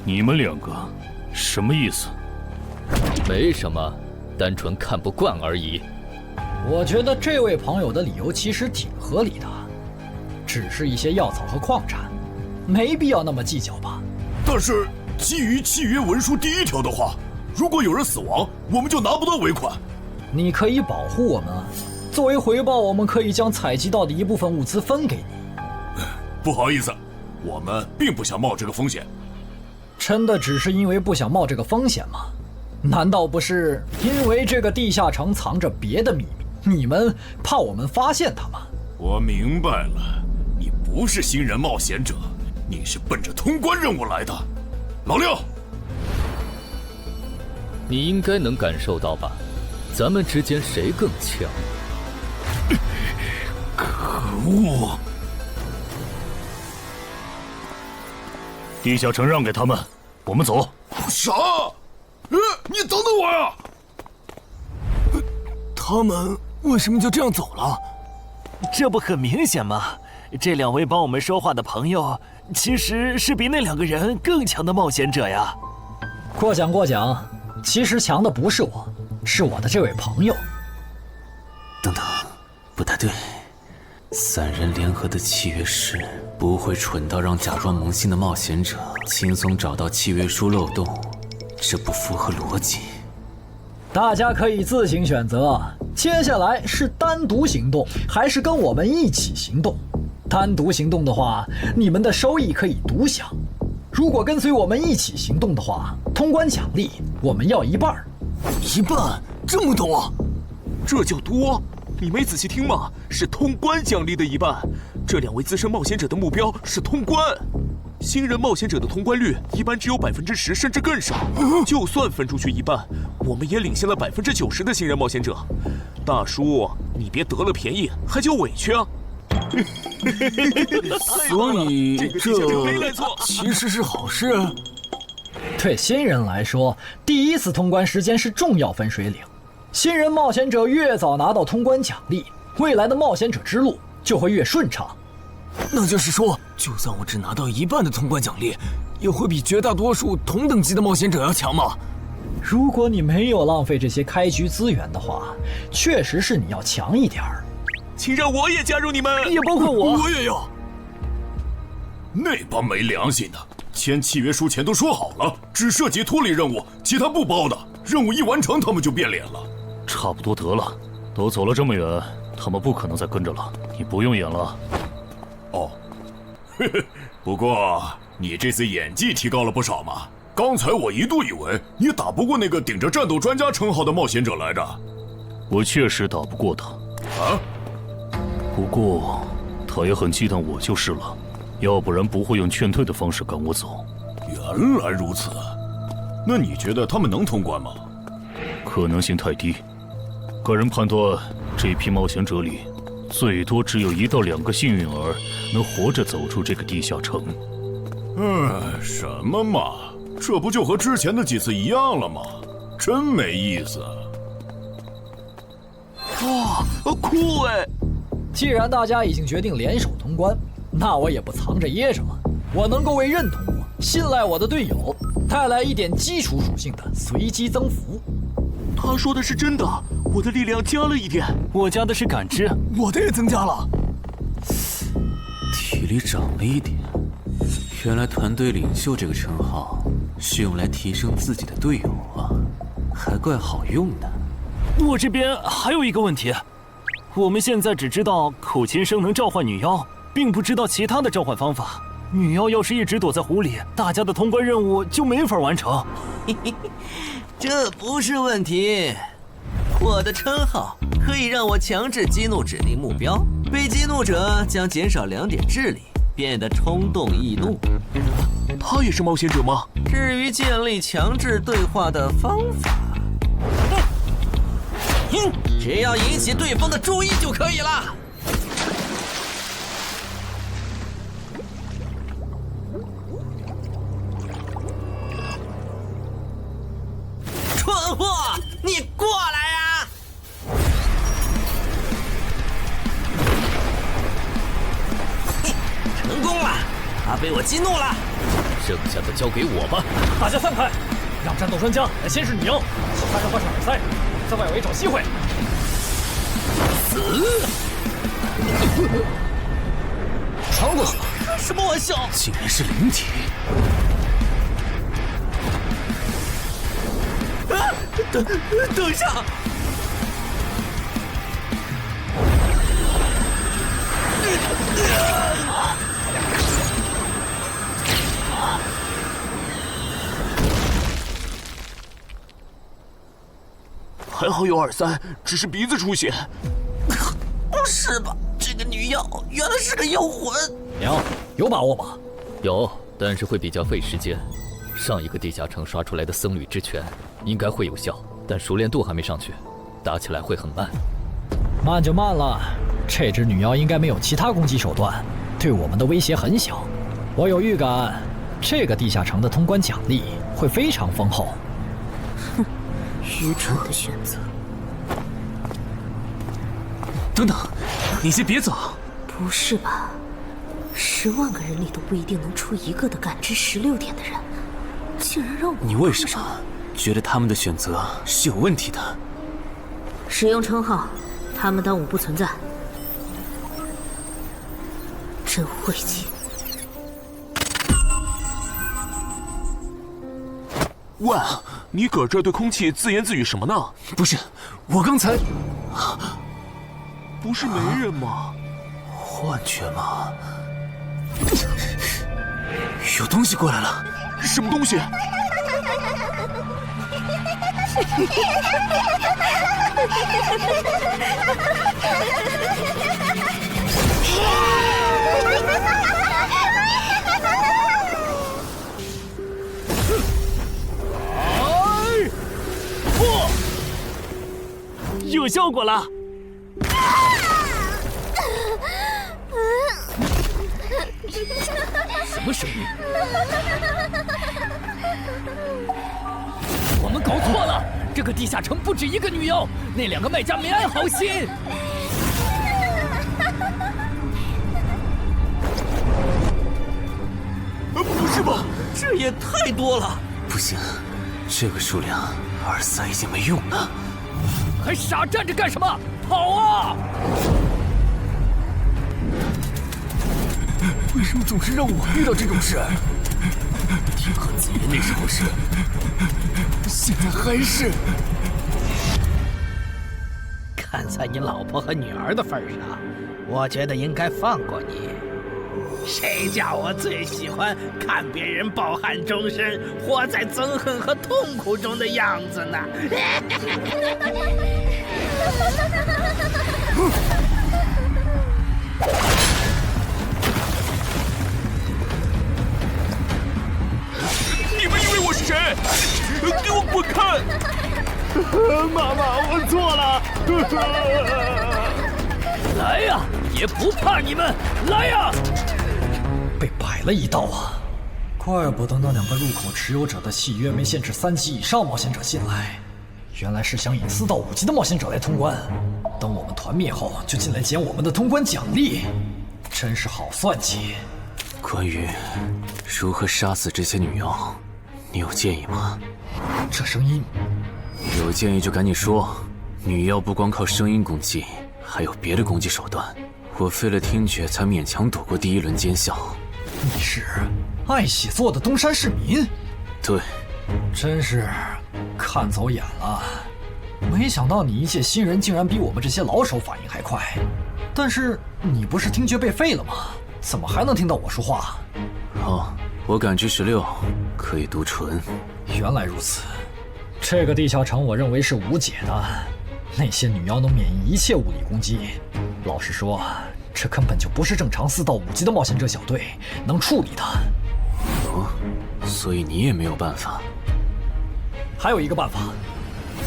你们两个什么意思？没什么，单纯看不惯而已。我觉得这位朋友的理由其实挺合理的，只是一些药草和矿产，没必要那么计较吧。但是基于契约文书第1条的话，如果有人死亡，我们就拿不到尾款。你可以保护我们啊，作为回报，我们可以将采集到的一部分物资分给你。不好意思，我们并不想冒这个风险。真的只是因为不想冒这个风险吗？难道不是因为这个地下城藏着别的秘密，你们怕我们发现它吗？我明白了，你不是新人冒险者，你是奔着通关任务来的。老六，你应该能感受到吧？咱们之间谁更强？可恶！地下城让给他们，我们走。啥？你等等我呀！他们为什么就这样走了？这不很明显吗？这2位帮我们说话的朋友，其实是比那2个人更强的冒险者呀。过奖，其实强的不是我，是我的这位朋友。等等，不太对。3人联合的契约师不会蠢到让假装萌新的冒险者轻松找到契约书漏洞，这不符合逻辑。大家可以自行选择，接下来是单独行动，还是跟我们一起行动？单独行动的话，你们的收益可以独享；如果跟随我们一起行动的话，通关奖励我们要1半。1半？这么多？这叫多？你没仔细听吗？是通关奖励的1半。这2位资深冒险者的目标是通关。新人冒险者的通关率一般只有10%，甚至更少。就算分出去1半，我们也领先了90%的新人冒险者。大叔，你别得了便宜还叫委屈啊！所以这其实是好事。对新人来说，第1次通关时间是重要分水岭。新人冒险者越早拿到通关奖励，未来的冒险者之路就会越顺畅。那就是说，就算我只拿到1半的通关奖励，也会比绝大多数同等级的冒险者要强吗？如果你没有浪费这些开局资源的话，确实是你要强一点儿。请让我也加入你们，也包括我。我也要。那帮没良心的，签契约书前都说好了，只涉及脱离任务，其他不包的。任务一完成，他们就变脸了。差不多得了，都走了这么远，他们不可能再跟着了。你不用演了。哦，不过你这次演技提高了不少嘛。刚才我一度以为你打不过那个顶着战斗专家称号的冒险者来着。我确实打不过他。啊？不过他也很忌惮我就是了，要不然不会用劝退的方式赶我走。原来如此，那你觉得他们能通关吗？可能性太低。个人判断，这批冒险者里，最多只有1到2个幸运儿能活着走出这个地下城。什么嘛，这不就和之前的几次一样了吗？真没意思。哇，酷哎！既然大家已经决定联手通关，那我也不藏着掖着了。我能够为认同我、信赖我的队友带来一点基础属性的随机增幅。他说的是真的，我的力量加了1点，我加的是感知，我的也增加了。体力涨了1点，原来团队领袖这个称号是用来提升自己的队友啊，还怪好用的。我这边还有一个问题，我们现在只知道口琴声能召唤女妖，并不知道其他的召唤方法。女妖要是一直躲在湖里，大家的通关任务就没法完成。这不是问题，我的称号可以让我强制激怒指定目标，被激怒者将减少2点智力，变得冲动易怒。他也是冒险者吗？至于建立强制对话的方法，只要引起对方的注意就可以了。蠢货，你过来呀！成功了，他被我激怒了。剩下的交给我吧。大家散开，让战斗专家来先是女妖，其他人换上耳塞，在外围找机会。传过去了。开什么玩笑？竟然是灵体！等一下！还好有2-3，只是鼻子出血。不是吧？这个女妖原来是个妖魂！娘，有把握吗？有，但是会比较费时间。上一个地下城刷出来的僧侣之拳应该会有效，但熟练度还没上去，打起来会很慢。慢就慢了，这只女妖应该没有其他攻击手段，对我们的威胁很小。我有预感，这个地下城的通关奖励会非常丰厚。哼，愚蠢的选择。等等，你先别走。不是吧？10万个人里都不一定能出一个的感知16点的人，竟然让我……你为什么觉得他们的选择是有问题的？使用称号，他们当我不存在，真晦气。喂，你搁这对空气自言自语什么呢？不是，我刚才……不是没人吗？幻觉吗？有东西过来了！什么东西？有效果了！什么声音？我们搞错了，这个地下城不止一个女妖，那2个卖家没安好心。不是吧？这也太多了！不行，这个数量2-3已经没用了。还傻站着干什么？跑啊！为什么总是让我遇到这种事？天河子云那时候是，现在还是。看在你老婆和女儿的份上，我觉得应该放过你。谁叫我最喜欢看别人抱憾终身、活在憎恨和痛苦中的样子呢？你们以为我是谁？给我滚开！妈妈，我错了。来呀，也不怕你们！来呀！被摆了一道啊！怪不得那2个入口持有者的契约没限制3级以上冒险者进来，原来是想引4到5级的冒险者来通关。等我们团灭后，就进来捡我们的通关奖励，真是好算计。关于如何杀死这些女妖，你有建议吗？这声音，有建议就赶紧说。女妖不光靠声音攻击，还有别的攻击手段。我费了听觉才勉强躲过第1轮奸笑。你是爱喜做的东山市民？对，真是看走眼了。没想到你一介新人竟然比我们这些老手反应还快。但是你不是听觉被废了吗？怎么还能听到我说话？哦，我感知16，可以读唇。原来如此，这个地下城我认为是无解的。那些女妖能免疫一切物理攻击，老实说，这根本就不是正常4到5级的冒险者小队能处理的。哦，所以你也没有办法。还有一个办法，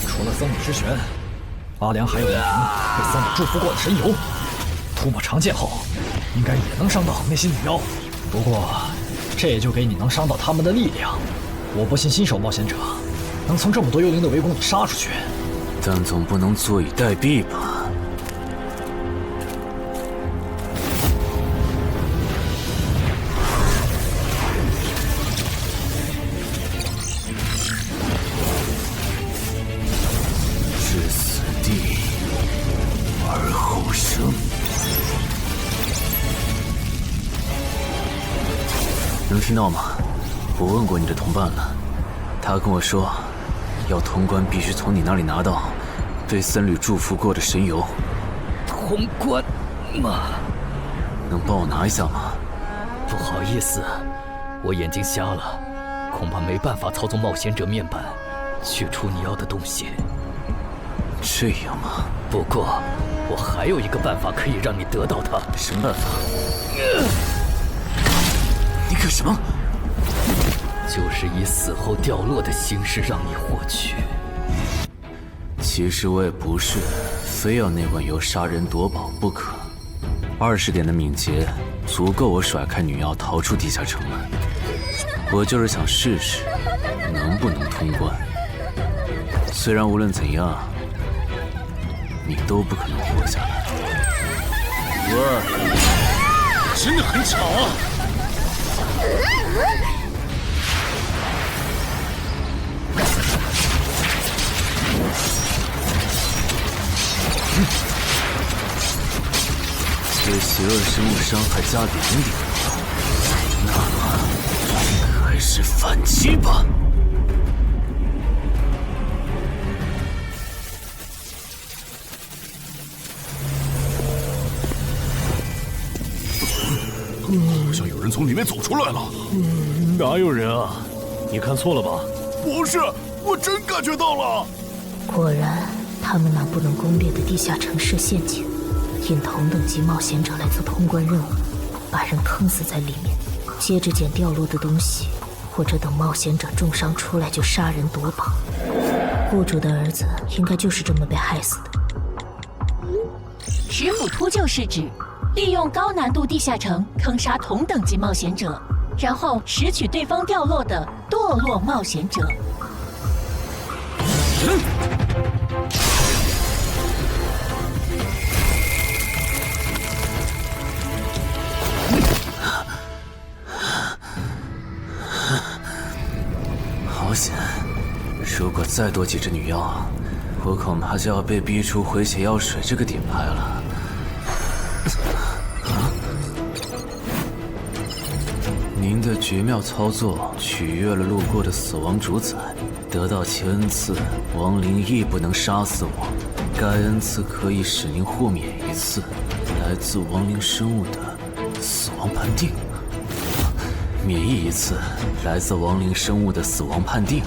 除了僧侣之拳，阿良还有一瓶被僧侣祝福过的神油，涂抹长剑后，应该也能伤到那些女妖。不过，这也就给你能伤到他们的力量。我不信新手冒险者能从这么多幽灵的围攻里杀出去。但总不能坐以待毙吧？置死地而后生。能听到吗？我问过你的同伴了，他跟我说，要通关必须从你那里拿到被僧侣祝福过的神油。通关吗？能帮我拿一下吗？不好意思，我眼睛瞎了，恐怕没办法操纵冒险者面板取出你要的东西。这样吗？不过我还有一个办法可以让你得到它。什么办法？你干什么？就是以死后掉落的形式让你获取。其实我也不是非要那碗油杀人夺宝不可。20点的敏捷足够我甩开女妖逃出地下城了。我就是想试试能不能通关。虽然无论怎样，你都不可能活下来。哇，真的很巧啊！对邪恶生物伤害加2点，那么开始反击吧。好像有人从里面走出来了。哪有人啊？你看错了吧？不是，我真感觉到了。果然，他们那不能攻略的地下城设陷阱，引同等级冒险者来做通关任务，把人坑死在里面，接着捡掉落的东西，或者等冒险者重伤出来就杀人夺宝。雇主的儿子应该就是这么被害死的。石斧秃鹫是指利用高难度地下城坑杀同等级冒险者，然后拾取对方掉落的堕落冒险者。好险！如果再多几只女妖，我恐怕就要被逼出回血药水这个顶牌了。您的绝妙操作取悦了路过的死亡主宰，得到其恩赐，亡灵亦不能杀死我。该恩赐可以使您豁免一次来自亡灵生物的死亡判定，免疫一次来自亡灵生物的死亡判定。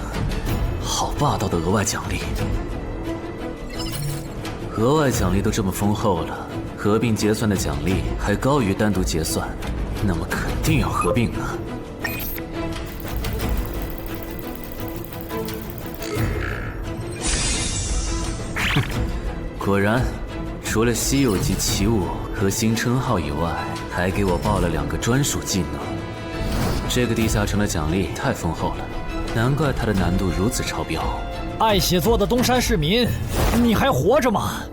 好霸道的额外奖励！额外奖励都这么丰厚了，合并结算的奖励还高于单独结算，那么肯定要合并啊！哼，果然，除了稀有级奇物和新称号以外，还给我报了2个专属技能。这个地下城的奖励太丰厚了，难怪它的难度如此超标。爱写作的东山市民，你还活着吗？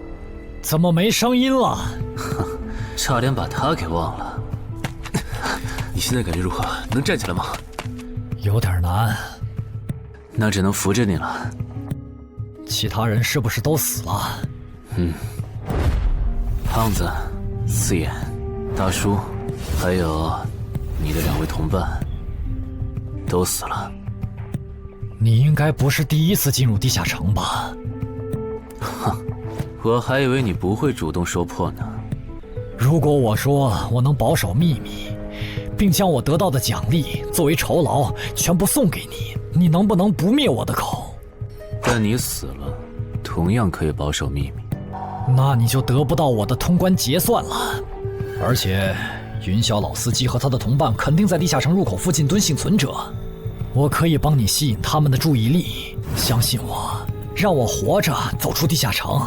怎么没声音了？哼，差点把他给忘了。你现在感觉如何？能站起来吗？有点难。那只能扶着你了。其他人是不是都死了？胖子、四眼、大叔，还有你的2位同伴，都死了。你应该不是第一次进入地下城吧？哼，我还以为你不会主动说破呢。如果我说我能保守秘密，并将我得到的奖励作为酬劳全部送给你，你能不能不灭我的口？但你死了，同样可以保守秘密。那你就得不到我的通关结算了。而且，云霄老司机和他的同伴肯定在地下城入口附近蹲幸存者。我可以帮你吸引他们的注意力，相信我，让我活着走出地下城，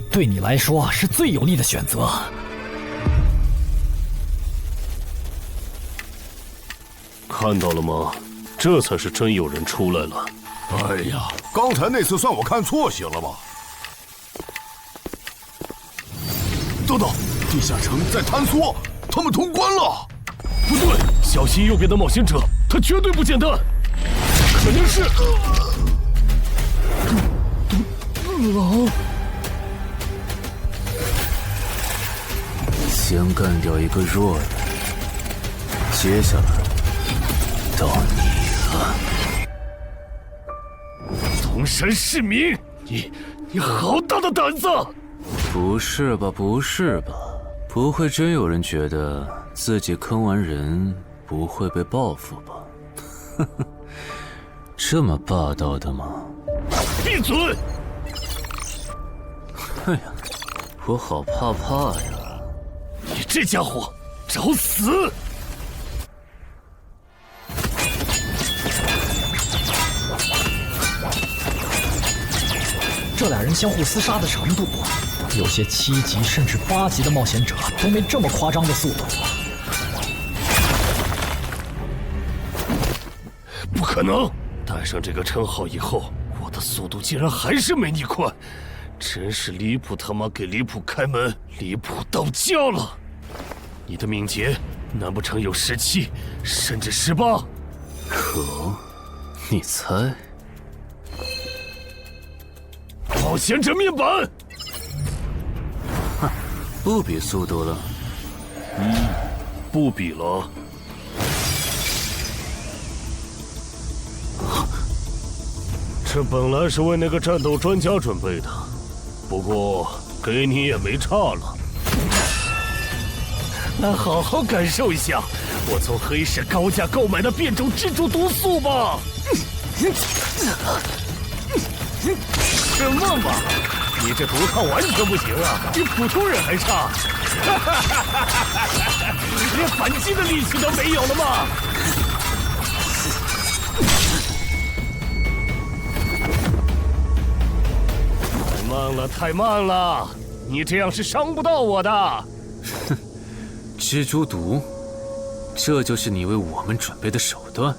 对你来说是最有利的选择。看到了吗？这才是真有人出来了。哎呀，刚才那次算我看错行了吧？等等，地下城在坍缩，他们通关了。不对，小心右边的冒险者，他绝对不简单。肯定是狼。先干掉一个弱的，接下来到你了。从龙山市民，你好大的胆子！不是吧，不是吧？不会真有人觉得自己坑完人不会被报复吧？呵呵，这么霸道的吗？闭嘴！哎呀，我好怕呀！你这家伙，找死！这俩人相互厮杀的程度，有些7级甚至8级的冒险者都没这么夸张的速度。不可能！带上这个称号以后，我的速度竟然还是没你快，真是离谱他妈给离谱开门，离谱到家了！你的敏捷难不成有17，甚至18？可，你猜？冒险者面板！哼，不比速度了。不比了。这本来是为那个战斗专家准备的，不过给你也没差了。来好好感受一下我从黑市高价购买的变种蜘蛛毒素吧！什么嘛！你这毒抗完全不行啊，比普通人还差！连反击的力气都没有了吗？太慢了，太慢了！你这样是伤不到我的。哼，蜘蛛毒，这就是你为我们准备的手段？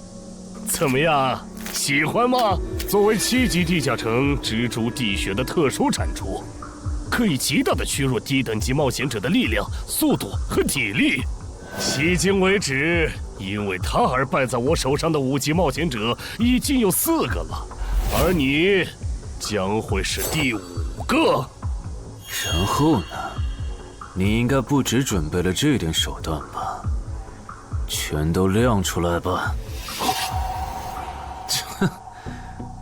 怎么样？喜欢吗？作为7级地下城蜘蛛地穴的特殊产出，可以极大的削弱低等级冒险者的力量、速度和体力。迄今为止，因为它而败在我手上的5级冒险者已经有4个了，而你将会是第5个。然后呢？你应该不只准备了这点手段吧？全都亮出来吧！哼，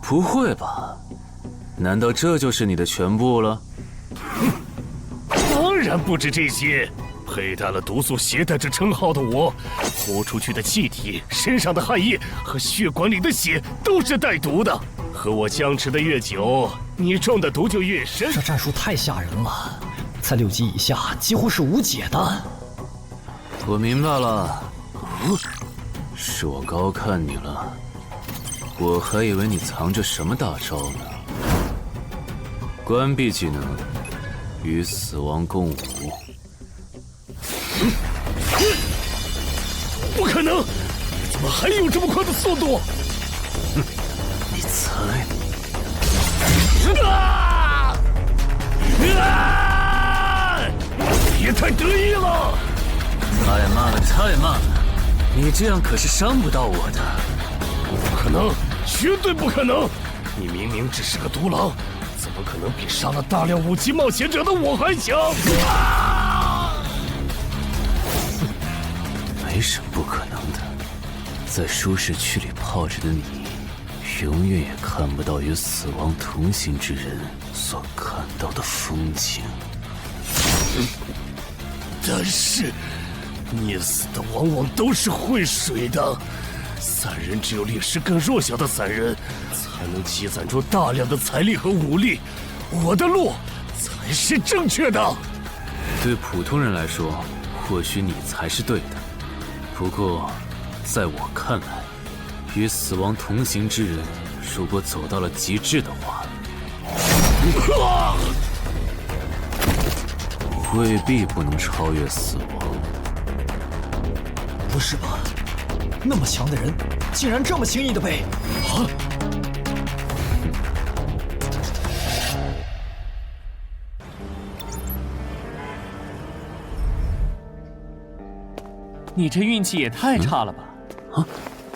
不会吧？难道这就是你的全部了？当然不止这些。佩戴了毒素携带者称号的我，呼出去的气体、身上的汗液和血管里的血都是带毒的。和我相持的越久，你中的毒就越深。这战术太吓人了，在6级以下几乎是无解的。我明白了，是我高看你了。我还以为你藏着什么大招呢。关闭技能，与死亡共舞。不可能！怎么还有这么快的速度？哼，你猜？啊！别太得意了！太慢了，太慢了！你这样可是伤不到我的。不可能，绝对不可能！你明明只是个独狼，怎么可能比杀了大量5级冒险者的我还强？没什么不可能的，在舒适区里泡着的你，永远也看不到与死亡同行之人所看到的风景。但是，溺死的往往都是会水的。散人只有劣势更弱小的散人，才能积攒出大量的财力和武力。我的路才是正确的。对普通人来说，或许你才是对的。不过，在我看来，与死亡同行之人，如果走到了极致的话，未必不能超越死亡。不是吧？那么强的人，竟然这么轻易的被……啊！你这运气也太差了吧！啊，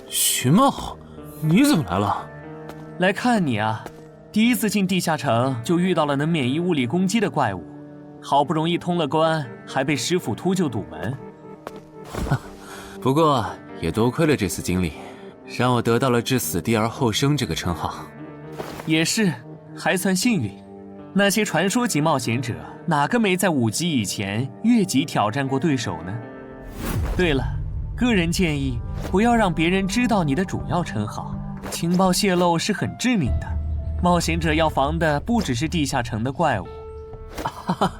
徐茂，你怎么来了？来看你啊！第一次进地下城就遇到了能免疫物理攻击的怪物，好不容易通了关，还被师傅秃鹫堵门。不过也多亏了这次经历，让我得到了置死地而后生这个称号。也是，还算幸运。那些传说级冒险者，哪个没在5级以前越级挑战过对手呢？对了，个人建议不要让别人知道你的主要称号，情报泄露是很致命的。冒险者要防的不只是地下城的怪物。哈哈，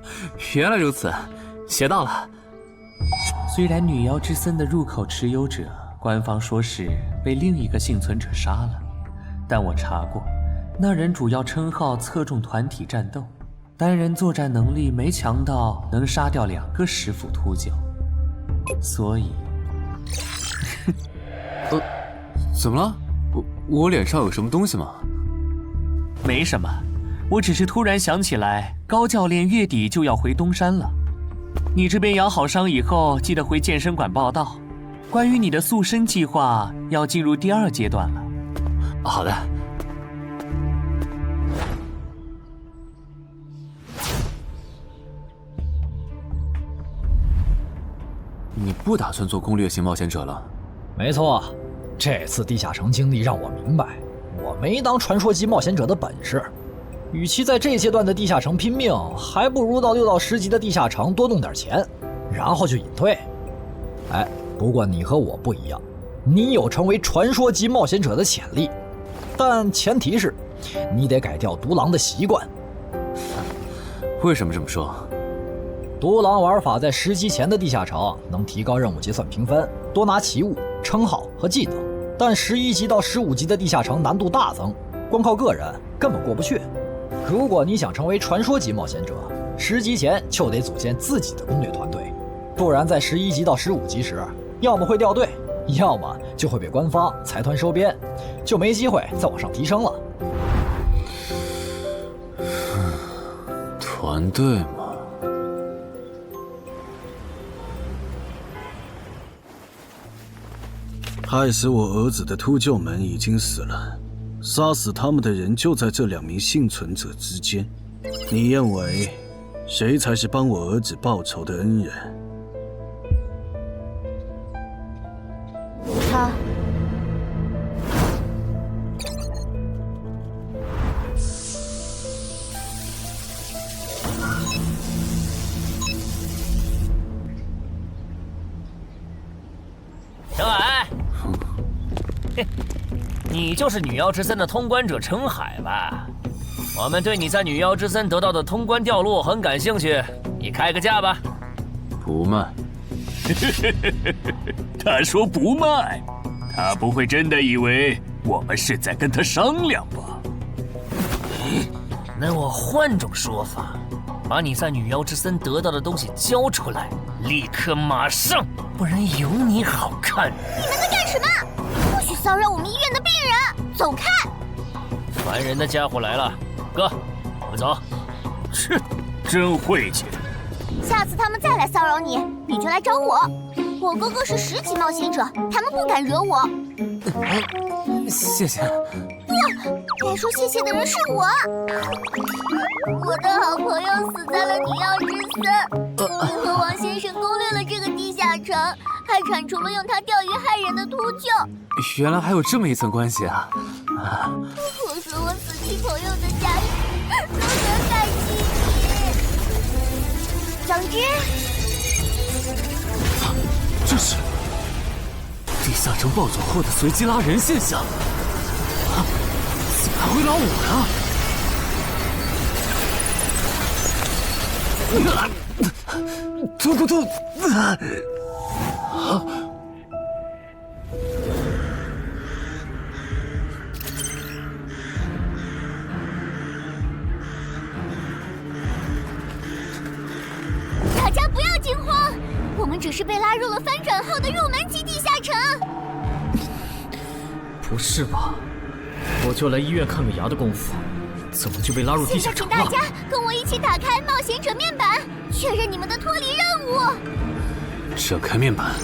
原来如此，学到了。虽然女妖之森的入口持有者，官方说是被另一个幸存者杀了，但我查过，那人主要称号侧重团体战斗，单人作战能力没强到能杀掉2个10辅秃鹫，所以，怎么了？我脸上有什么东西吗？没什么，我只是突然想起来，高教练月底就要回东山了。你这边养好伤以后，记得回健身馆报到。关于你的塑身计划，要进入第2阶段了。好的。你不打算做攻略型冒险者了？没错，这次地下城经历让我明白，我没当传说级冒险者的本事。与其在这阶段的地下城拼命，还不如到6到10级的地下城多弄点钱，然后就隐退。哎，不过你和我不一样，你有成为传说级冒险者的潜力，但前提是你得改掉独狼的习惯。为什么这么说？独狼玩法在10级前的地下城能提高任务结算评分，多拿奇物、称号和技能，但11级到15级的地下城难度大增，光靠个人根本过不去。如果你想成为传说级冒险者，10级前就得组建自己的攻略团队，不然在11级到15级时，要么会掉队，要么就会被官方财团收编，就没机会再往上提升了。团队嘛，害死我儿子的秃鹫们已经死了，杀死他们的人就在这2名幸存者之间。你认为谁才是帮我儿子报仇的恩人？他。程海，你就是女妖之森的通关者程海吧？我们对你在女妖之森得到的通关掉落很感兴趣，你开个价吧。不卖。他说不卖，他不会真的以为我们是在跟他商量吧？那我换种说法，把你在女妖之森得到的东西交出来，立刻马上，不然有你好看。你们在干什么？不许骚扰我们医院的病人，走开！烦人的家伙来了，哥，我们走。切，真晦气。下次他们再来骚扰你，你就来找我。我哥哥是10级冒险者，他们不敢惹我。谢谢。不，该说谢谢的人是我。我的好朋友死在了女妖之森，你和王先生攻略了这个地下城，还铲除了用它钓鱼害人的秃鹫。原来还有这么一层关系啊！我说我死去朋友的家属都很感激你。总之，这是地下城暴走后的随机拉人现象。啊，怎么还会拉我呢？突！大家不要惊慌，我们只是被拉入了翻转后的入门级地下城。不是吧？我就来医院看个牙的功夫，怎么就被拉入地下城了？现在请大家跟我一起打开冒险者面板，确认你们的脱离任务。展开面板。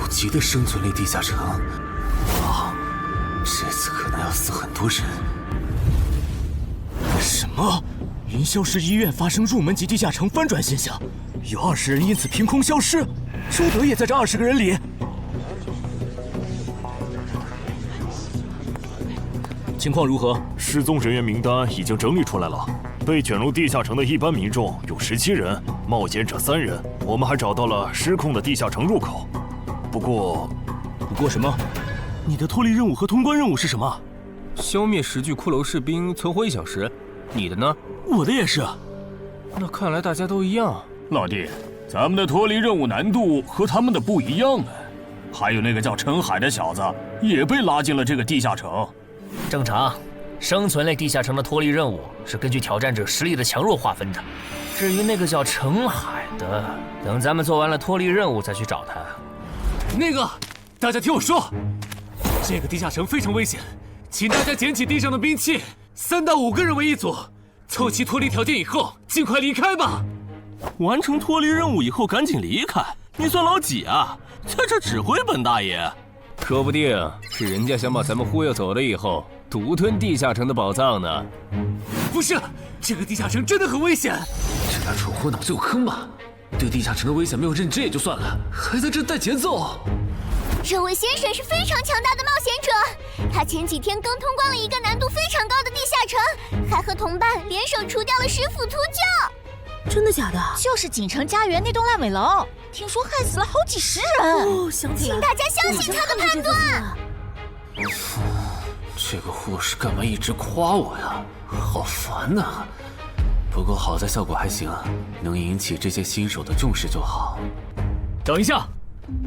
5级的生存类地下城，哇，这次可能要死很多人。什么？云霄市医院发生入门级地下城翻转现象，有20人因此凭空消失，周德也在这20个人里。情况如何？失踪人员名单已经整理出来了，被卷入地下城的一般民众有17人，冒险者3人。我们还找到了失控的地下城入口。不过什么？你的脱离任务和通关任务是什么？消灭10具骷髅士兵，存活1小时。你的呢？我的也是。那看来大家都一样。老弟，咱们的脱离任务难度和他们的不一样啊。还有那个叫陈海的小子也被拉进了这个地下城。正常，生存类地下城的脱离任务是根据挑战者实力的强弱划分的。至于那个叫陈海的，等咱们做完了脱离任务再去找他。那个，大家听我说，这个地下城非常危险，请大家捡起地上的兵器，3到5个人为一组，凑齐脱离条件以后，尽快离开吧。完成脱离任务以后赶紧离开，你算老几啊？在这指挥本大爷？说不定是人家想把咱们忽悠走了以后，独吞地下城的宝藏呢。不是，这个地下城真的很危险。这俩蠢货脑子有坑吧？对地下城的危险没有认知也就算了，还在这带节奏。这位先生是非常强大的冒险者，他前几天刚通关了一个难度非常高的地下城，还和同伴联手除掉了10斧秃鹫。真的假的？就是锦城家园那栋烂尾楼，听说害死了好几10人。哦，想起来了，请大家相信他的判断。这个护士干嘛一直夸我呀？好烦呐！不过好在效果还行，能引起这些新手的重视就好。等一下，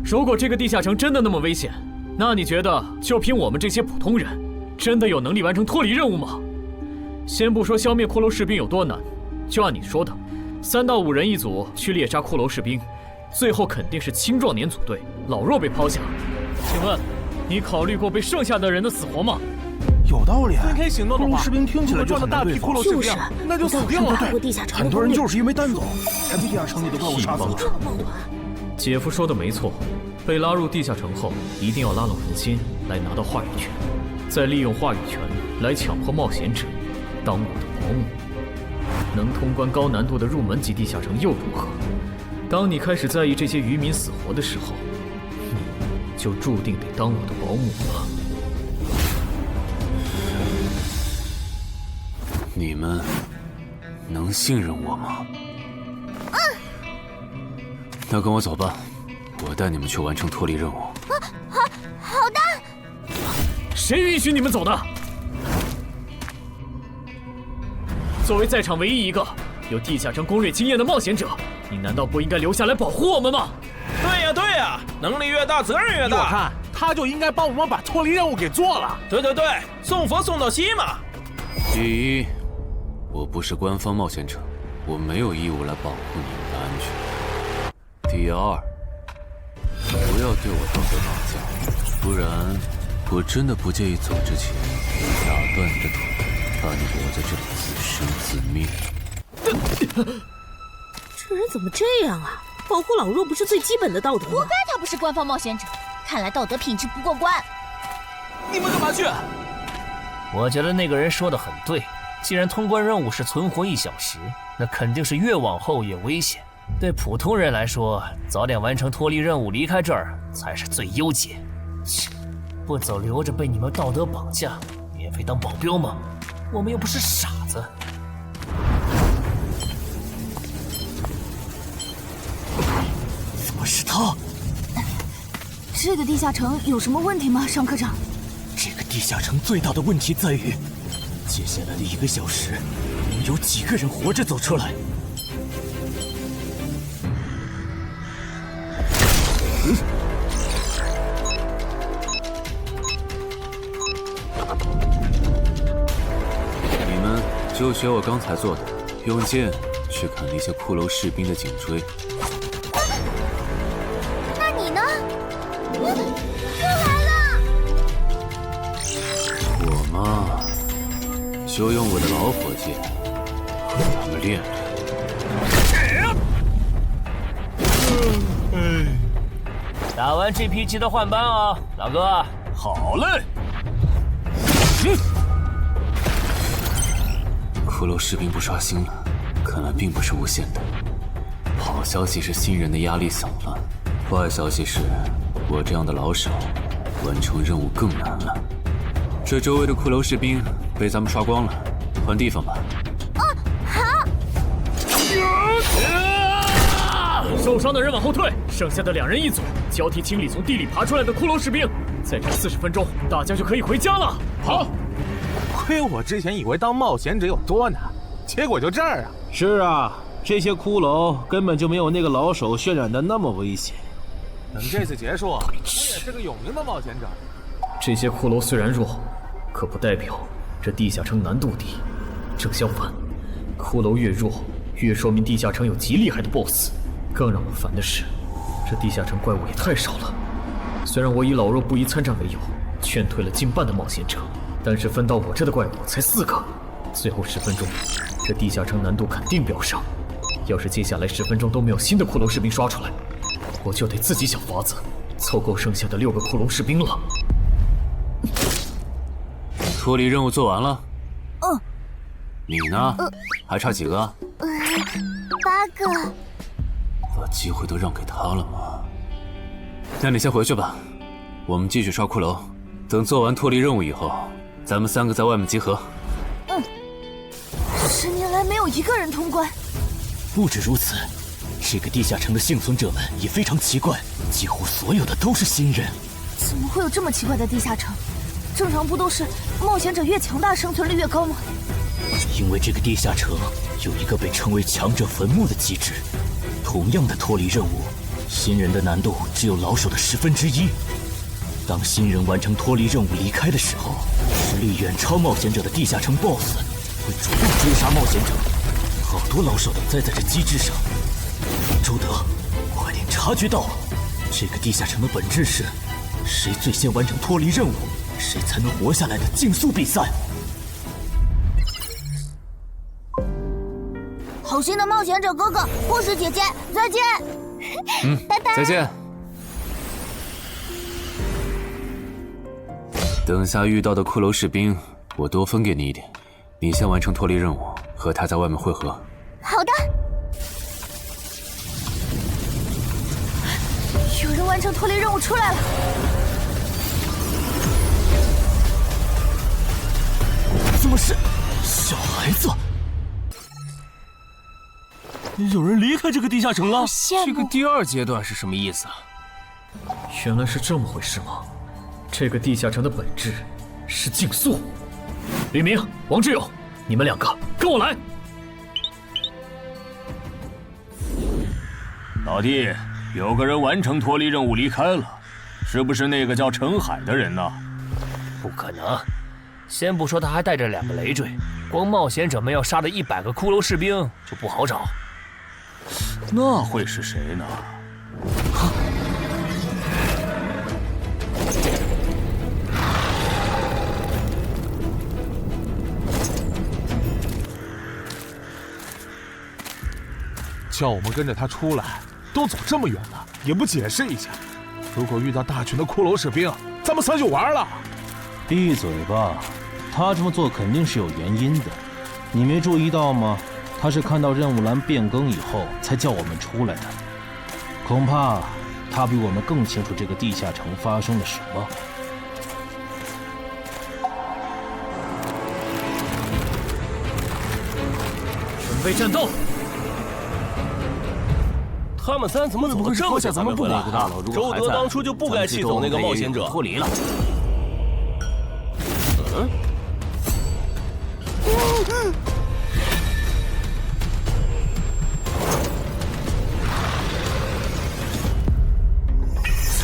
如果这个地下城真的那么危险，那你觉得就凭我们这些普通人，真的有能力完成脱离任务吗？先不说消灭骷髅士兵有多难，就按你说的，3到5人一组去猎杀骷髅士兵，最后肯定是青壮年组队，老弱被抛下。请问，你考虑过被剩下的人的死活吗？有道理。分开行动的话，士兵听起来就赚了大批骷髅士兵，那就死定了。很多人就是因为单走，才被地下城里的怪物杀死了。姐夫说的没错，被拉入地下城后，一定要拉拢人心，来拿到话语权，再利用话语权来强迫冒险者当我的保姆。能通关高难度的入门级地下城又如何？当你开始在意这些渔民死活的时候，你就注定得当我的保姆了。你们能信任我吗？那跟我走吧，我带你们去完成脱离任务。好的。谁允许你们走的？作为在场唯一一个有地下城攻略经验的冒险者，你难道不应该留下来保护我们吗？对呀对呀，能力越大责任越大。我看他就应该帮我们把脱离任务给做了。对，送佛送到西嘛。第一，我不是官方冒险者，我没有义务来保护你们的安全。第二，不要对我道德绑架，不然我真的不介意走之前打断你的腿，把你留在这里自生自灭。这人怎么这样啊？保护老弱不是最基本的道德吗？活该他不是官方冒险者，看来道德品质不过关。你们干嘛去？我觉得那个人说的很对，既然通关任务是存活1小时，那肯定是越往后越危险。对普通人来说，早点完成脱离任务，离开这儿才是最优解。切，不走留着被你们道德绑架，免费当保镖吗？我们又不是傻子。怎么是他？这个地下城有什么问题吗，尚科长？这个地下城最大的问题在于，接下来的1个小时，能有几个人活着走出来？你们就学我刚才做的，用剑去砍那些骷髅士兵的颈椎。那你呢？又来了！我嘛，就用我的老火箭和他们练练。打完这批记得换班啊，老哥。好嘞。骷髅士兵不刷新了，看来并不是无限的。好消息是新人的压力小了，坏消息是我这样的老手完成任务更难了。这周围的骷髅士兵被咱们刷光了，换地方吧。好。受伤的人往后退，剩下的2人一组，交替清理从地里爬出来的骷髅士兵。再战40分钟，大家就可以回家了。好。亏我之前以为当冒险者有多难，结果就这儿啊！是啊，这些骷髅根本就没有那个老手渲染的那么危险。等这次结束，我也是个有名的冒险者。这些骷髅虽然弱，可不代表这地下城难度低。正相反，骷髅越弱，越说明地下城有极厉害的 BOSS。更让我烦的是，这地下城怪物也太少了。虽然我以老弱不宜参战为由，劝退了近半的冒险者，但是分到我这的怪物才4个。最后10分钟，这地下城难度肯定飙升。要是接下来10分钟都没有新的骷髅士兵刷出来，我就得自己想法子凑够剩下的6个骷髅士兵了。脱离任务做完了。嗯。你呢？还差几个？8个。把机会都让给他了吗？那你先回去吧，我们继续刷骷髅。等做完脱离任务以后，咱们3个在外面集合。10年来没有一个人通关。不止如此，这个地下城的幸存者们也非常奇怪，几乎所有的都是新人。怎么会有这么奇怪的地下城？正常不都是冒险者越强大生存率越高吗？因为这个地下城有一个被称为强者坟墓的机制。同样的脱离任务，新人的难度只有老手的1/10。当新人完成脱离任务离开的时候，实力远超冒险者的地下城 BOSS 会主动追杀冒险者。好多老手都栽在这机制上。周德，快点察觉到，这个地下城的本质是谁最先完成脱离任务，谁才能活下来的竞速比赛。好心的冒险者哥哥，护士姐姐，再见。拜拜。再见。等下遇到的骷髅士兵，我多分给你一点。你先完成脱离任务，和他在外面会合。好的。有人完成脱离任务出来了。怎么是小孩子？有人离开这个地下城了。这个第2阶段是什么意思啊？原来是这么回事吗？这个地下城的本质是竞速。李明、王志勇，你们2个跟我来。老弟，有个人完成脱离任务离开了，是不是那个叫陈海的人呢？不可能，先不说他还带着2个累赘，光冒险者们要杀的100个骷髅士兵就不好找。那会是谁呢？叫我们跟着他出来，都走这么远了，也不解释一下。如果遇到大群的骷髅士兵，咱们3就完了。闭嘴吧，他这么做肯定是有原因的，你没注意到吗？他是看到任务栏变更以后才叫我们出来的，恐怕他比我们更清楚这个地下城发生了什么。准备战斗！他们3怎么走得这么久才回来？周德当初就不该气走那个冒险者。脱离了。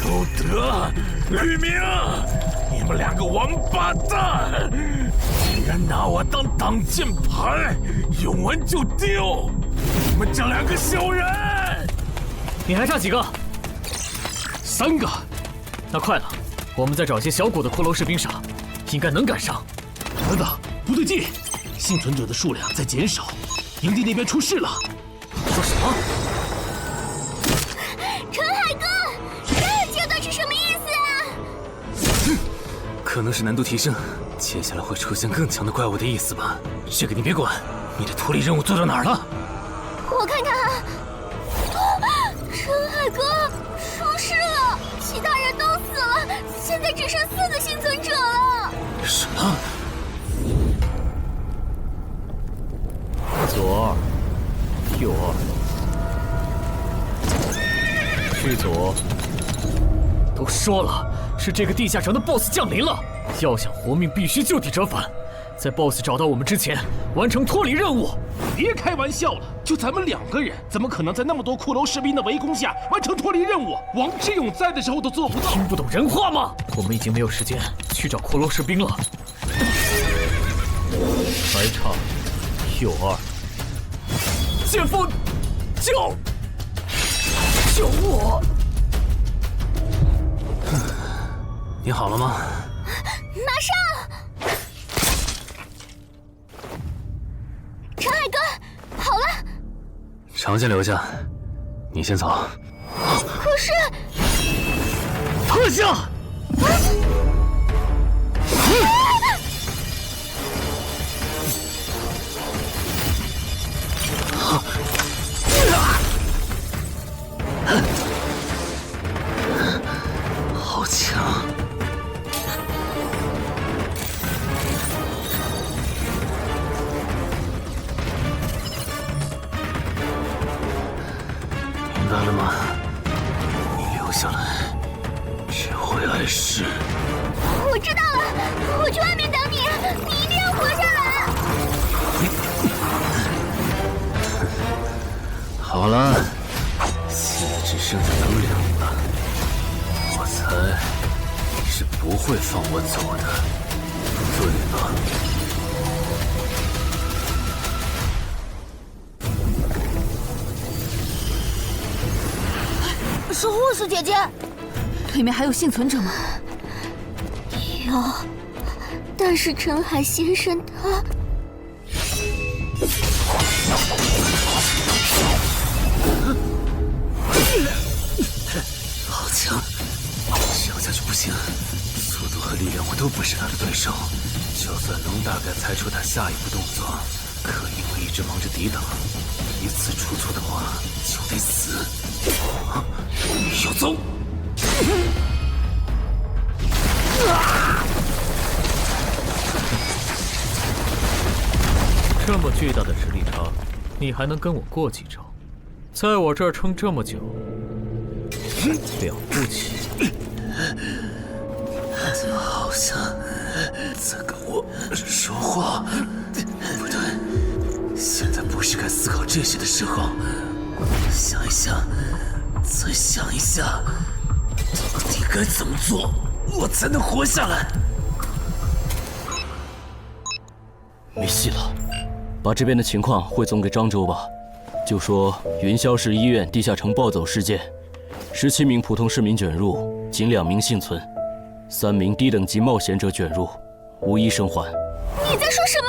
周德、吕明，你们2个王八蛋，竟然拿我当挡箭牌，用完就丢！你们这2个小人！你还差几个？3个。那快了，我们再找些小股的骷髅士兵杀，应该能赶上。儿子，不对劲，幸存者的数量在减少，营地那边出事了。说什么？陈海哥，这阶段是什么意思啊？可能是难度提升，接下来会出现更强的怪物的意思吧。这个你别管，你的脱离任务做到哪儿了？我看看啊。陈海哥出事了，其他人都死了，现在只剩4个幸存者了。什么？左二，右二，去左。都说了，是这个地下城的 BOSS 降临了，要想活命，必须就地折返。在 BOSS 找到我们之前，完成脱离任务。别开玩笑了，就咱们2个人，怎么可能在那么多骷髅士兵的围攻下完成脱离任务？王志勇在的时候都做不到。听不懂人话吗？我们已经没有时间去找骷髅士兵了。还差右二。剑锋，救我！你好了吗？马上！陈海哥，好了。常先留下，你先走。可是，特效！好强！明白了吗？你留下来，只会碍事。我知道了，我去外面等你，你一定要活下来。好了，现在只剩下咱们2个。我猜你是不会放我走的，对吧？是护士姐姐，里面还有幸存者吗？有，但是陈海先生他……好强！这样下去不行，速度和力量我都不是他的对手。就算能大概猜出他下一步动作，可因为一直忙着抵挡，一次出错的话就得死。要走！这么巨大的实力差，你还能跟我过几招？在我这儿撑这么久，了不起！他好像在跟我说话。不对，现在不是该思考这些的时候。想一想，再想一下，到底该怎么做，我才能活下来？没戏了，把这边的情况汇总给漳州吧。就说云霄市医院地下城暴走事件，17名普通市民卷入，仅2名幸存，3名低等级冒险者卷入，无一生还。你在说什么？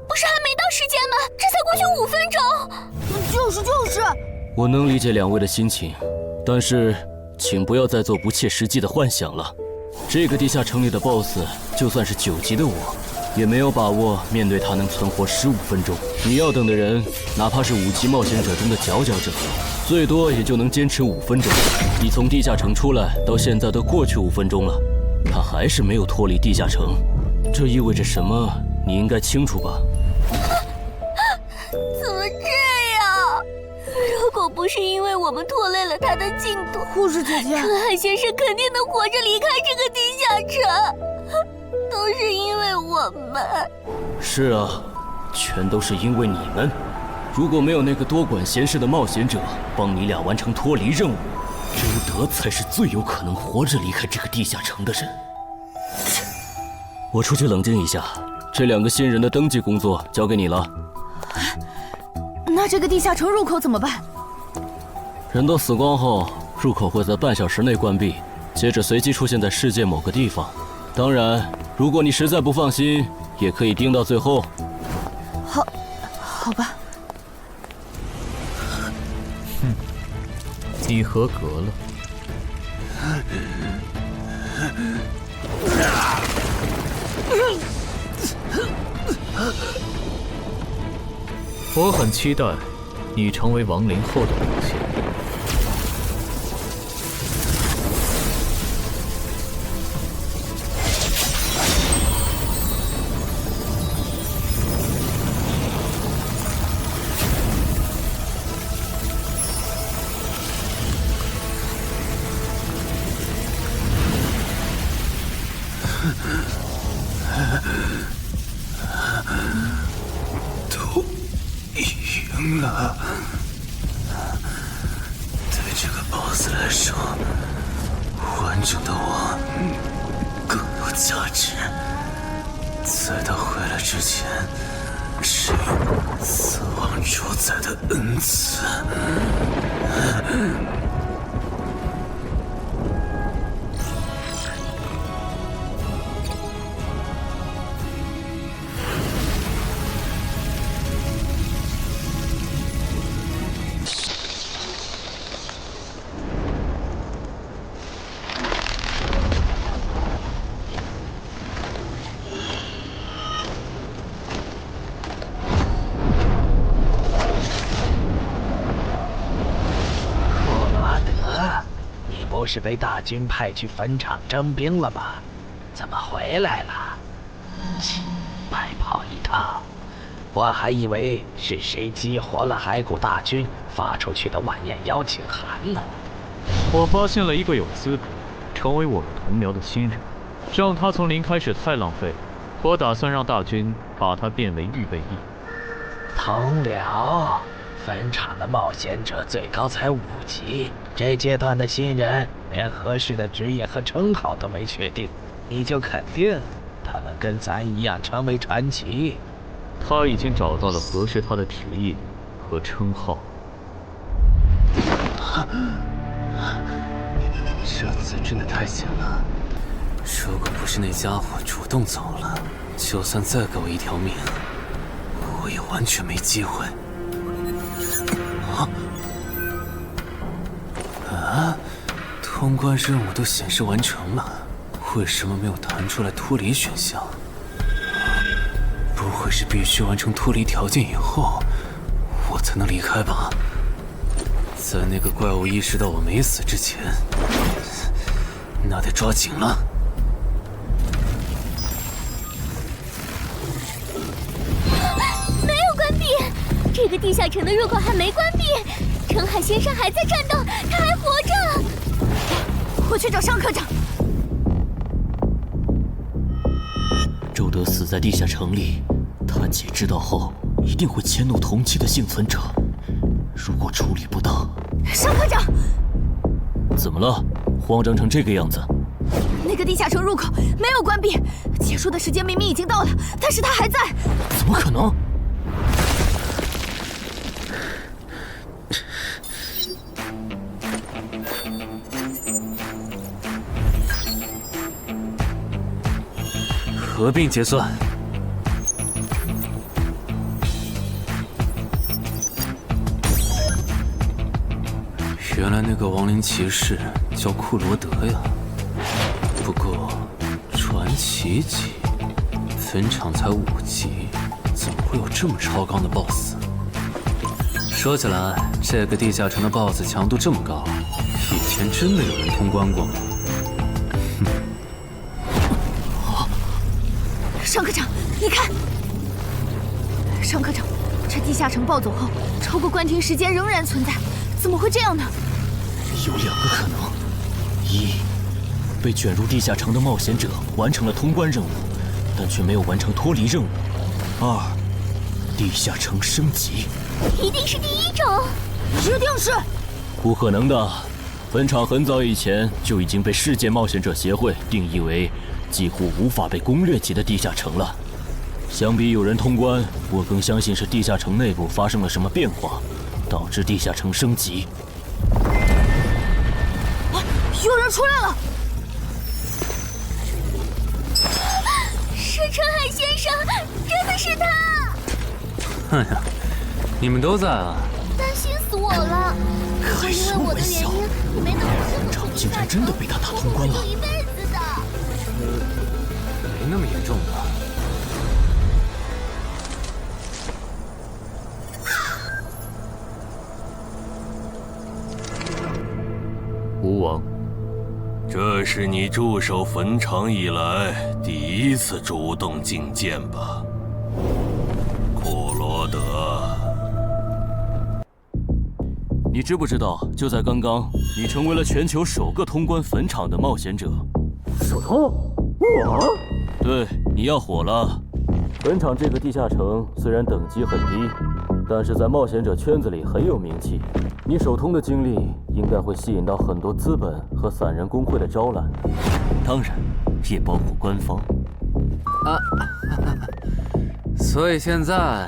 不是还没到时间吗？这才过去5分钟。就是。我能理解2位的心情，但是请不要再做不切实际的幻想了。这个地下城里的 BOSS， 就算是9级的我，也没有把握面对他能存活15分钟。你要等的人，哪怕是5级冒险者中的佼佼者，最多也就能坚持5分钟。你从地下城出来到现在都过去5分钟了，他还是没有脱离地下城，这意味着什么？你应该清楚吧？怎么这样？如果不是因为我们拖累了他的进度，护士姐姐，陈海先生肯定能活着离开这个地下城。都是因为我们。是啊，全都是因为你们。如果没有那个多管闲事的冒险者帮你俩完成脱离任务，周德才是最有可能活着离开这个地下城的人。我出去冷静一下，这2个新人的登记工作交给你了。那这个地下城入口怎么办？人都死光后，入口会在半小时内关闭，接着随机出现在世界某个地方。当然，如果你实在不放心，也可以盯到最后。好吧。你合格了。我很期待你成为亡灵后的表现。赢了。对这个 BOSS 来说，完整的我更有价值。在他回来之前，只有死亡主宰的恩赐。不是被大军派去坟场征兵了吗？怎么回来了？白跑一趟，我还以为是谁激活了骸骨大军发出去的晚宴邀请函呢。我发现了一个有资格成为我们同僚的新人，让他从零开始太浪费，我打算让大军把他变为预备役。同僚。坟场的冒险者最高才5级，这阶段的新人连合适的职业和称号都没确定，你就肯定他们跟咱一样成为传奇？他已经找到了合适他的职业和称号。这次真的太险了，如果不是那家伙主动走了，就算再给我一条命，我也完全没机会。通关任务都显示完成了，为什么没有弹出来脱离选项？不会是必须完成脱离条件以后，我才能离开吧？在那个怪物意识到我没死之前，那得抓紧了。没有关闭，这个地下城的入口还没关闭。澄海先生还在战斗，他还活着。我去找尚科长。周德死在地下城里，他姐知道后一定会迁怒同期的幸存者。如果处理不当，尚科长，怎么了？慌张成这个样子？那个地下城入口没有关闭，结束的时间明明已经到了，但是他还在。怎么可能？合并结算。原来那个亡灵骑士叫库罗德呀。不过传奇级，坟场才5级，怎么会有这么超纲的 BOSS？ 说起来，这个地下城的 BOSS 强度这么高，以前真的有人通关过吗？尚科长，你看，尚科长，这地下城暴走后，超过关停时间仍然存在，怎么会这样呢？有2个可能：一，被卷入地下城的冒险者完成了通关任务，但却没有完成脱离任务；二，地下城升级。一定是第一种，一定是。不可能的，坟场很早以前就已经被世界冒险者协会定义为几乎无法被攻略级的地下城了。相比有人通关，我更相信是地下城内部发生了什么变化，导致地下城升级。有人出来了！是澄海先生，真的是他！哎呀，你们都在啊！担心死我了！开什么玩笑！坟场竟然真的被他打通关了！一辈子的。没那么严重吧？吴王，这是你驻守坟场以来第一次主动觐见吧？库罗德，你知不知道，就在刚刚，你成为了全球首个通关坟场的冒险者。首通？我？对，你要火了。本场这个地下城虽然等级很低，但是在冒险者圈子里很有名气。你手通的经历应该会吸引到很多资本和散人工会的招揽，当然也包括官方。所以现在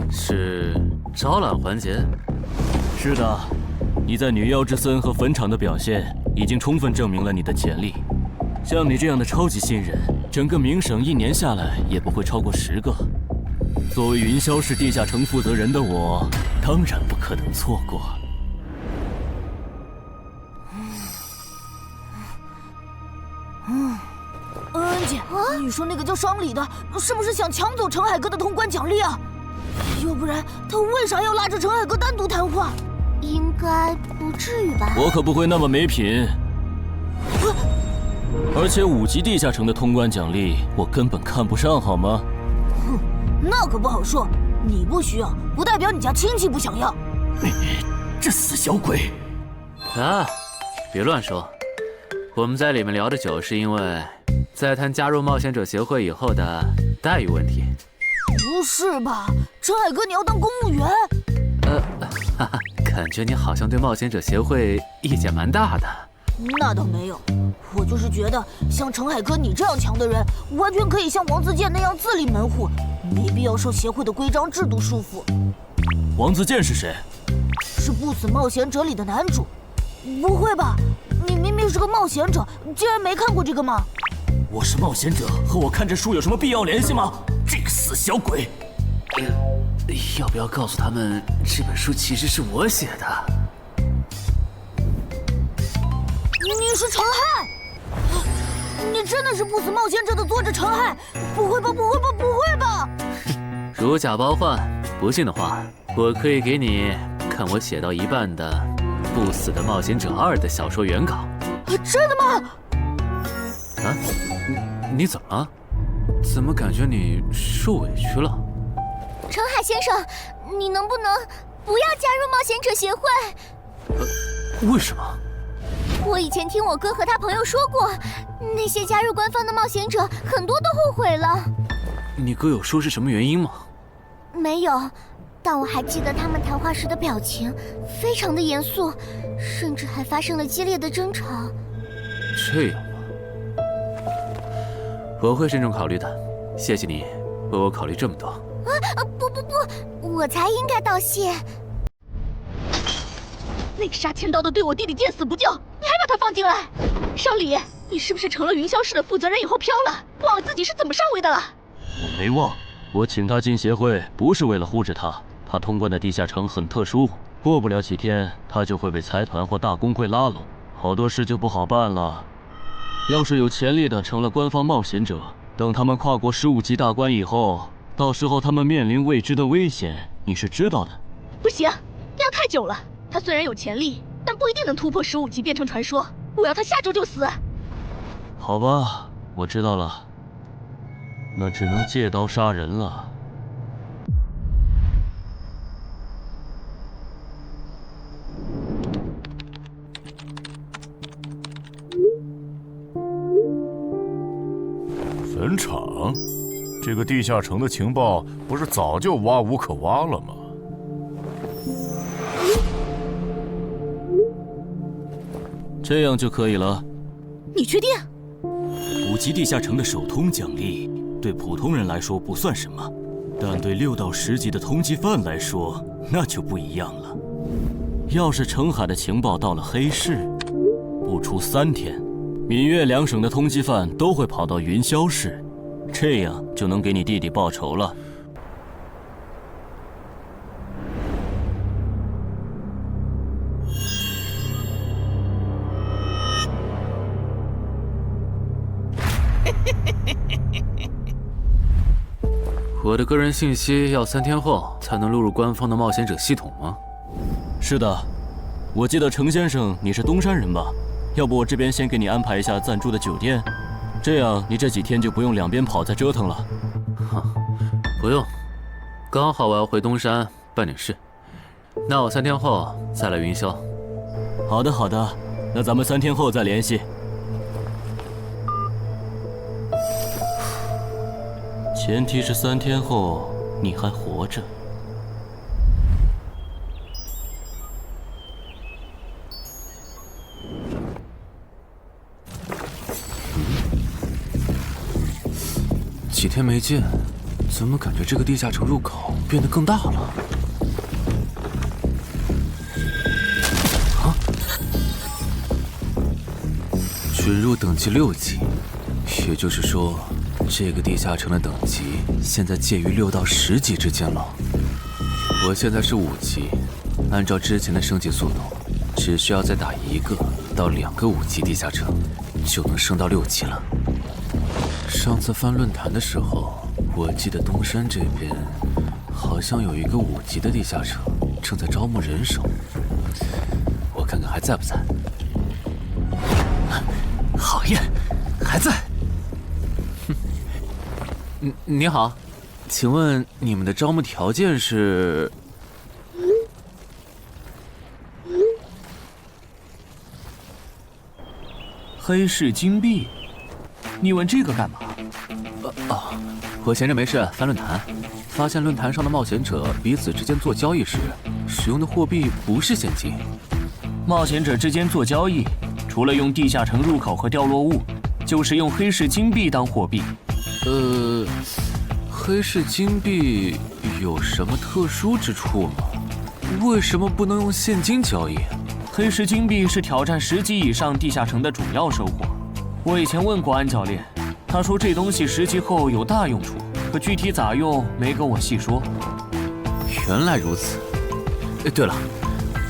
是招揽环节。是的，你在女妖之森和坟场的表现已经充分证明了你的潜力。像你这样的超级新人，整个冥省1年下来也不会超过10个。作为云霄市地下城负责人的我，当然不可能错过。恩姐，你说那个叫商礼的，是不是想抢走陈海哥的通关奖励啊？要不然他为啥要拉着陈海哥单独谈话？应该不至于吧？我可不会那么没品。而且5级地下城的通关奖励，我根本看不上，好吗？哼，那可不好说。你不需要，不代表你家亲戚不想要。这死小鬼！啊，别乱说。我们在里面聊得久，是因为在谈加入冒险者协会以后的待遇问题。不是吧，陈海哥，你要当公务员？感觉你好像对冒险者协会意见蛮大的。那倒没有，我就是觉得像陈海哥你这样强的人，完全可以像王自健那样自立门户，没必要受协会的规章制度束缚。王自健是谁？是不死冒险者里的男主。不会吧？你明明是个冒险者，竟然没看过这个吗？我是冒险者，和我看这书有什么必要联系吗？这个死小鬼！要不要告诉他们，这本书其实是我写的？你是陈亥？你真的是不死冒险者的作者陈亥？不会吧，不会吧，不会吧！如假包换，不信的话，我可以给你看我写到一半的《不死的冒险者2》的小说原稿。真的吗？啊，你怎么了？怎么感觉你受委屈了？陈海先生，你能不能不要加入冒险者协会？为什么？我以前听我哥和他朋友说过，那些加入官方的冒险者很多都后悔了。你哥有说是什么原因吗？没有，但我还记得他们谈话时的表情非常的严肃，甚至还发生了激烈的争吵。这样吗？我会慎重考虑的，谢谢你为我考虑这么多。不，我才应该道谢。那个杀千刀的对我弟弟见死不救，你还把他放进来？商礼，你是不是成了云霄市的负责人以后飘了，忘了自己是怎么上位的了？我没忘，我请他进协会不是为了护着他，他通关的地下城很特殊，过不了几天他就会被财团或大工会拉拢，好多事就不好办了。要是有潜力的成了官方冒险者，等他们跨过15级大关以后，到时候他们面临未知的危险，你是知道的。不行，那样太久了。他虽然有潜力，但不一定能突破15级变成传说。我要他下周就死。好吧，我知道了，那只能借刀杀人了。坟场，这个地下城的情报不是早就挖无可挖了吗？这样就可以了。你确定？5级地下城的首通奖励对普通人来说不算什么，但对6到10级的通缉犯来说那就不一样了。要是澄海的情报到了黑市，不出3天，闽粤2省的通缉犯都会跑到云霄市，这样就能给你弟弟报仇了。我的个人信息要3天后才能录入官方的冒险者系统吗？是的，我记得程先生你是东山人吧？要不我这边先给你安排一下暂住的酒店，这样你这几天就不用两边跑再折腾了。不用，刚好我要回东山办点事，那我3天后再来云霄。好的好的，那咱们3天后再联系。前提是3天后你还活着。几天没见，怎么感觉这个地下城入口变得更大了？啊！准入等级6级，也就是说，这个地下城的等级现在介于6到10级之间了。我现在是5级，按照之前的升级速度，只需要再打1个到2个5级地下城，就能升到6级了。上次翻论坛的时候，我记得东山这边好像有一个5级的地下城正在招募人手，我看看还在不在。好耶，还在。你好，请问你们的招募条件是？黑市金币？你问这个干嘛？我闲着没事翻论坛，发现论坛上的冒险者彼此之间做交易时，使用的货币不是现金。冒险者之间做交易，除了用地下城入口和掉落物，就是用黑市金币当货币。黑市金币有什么特殊之处吗？为什么不能用现金交易？黑市金币是挑战10级以上地下城的主要收获。我以前问过安教练，他说这东西10级后有大用处，可具体咋用没跟我细说。原来如此。对了，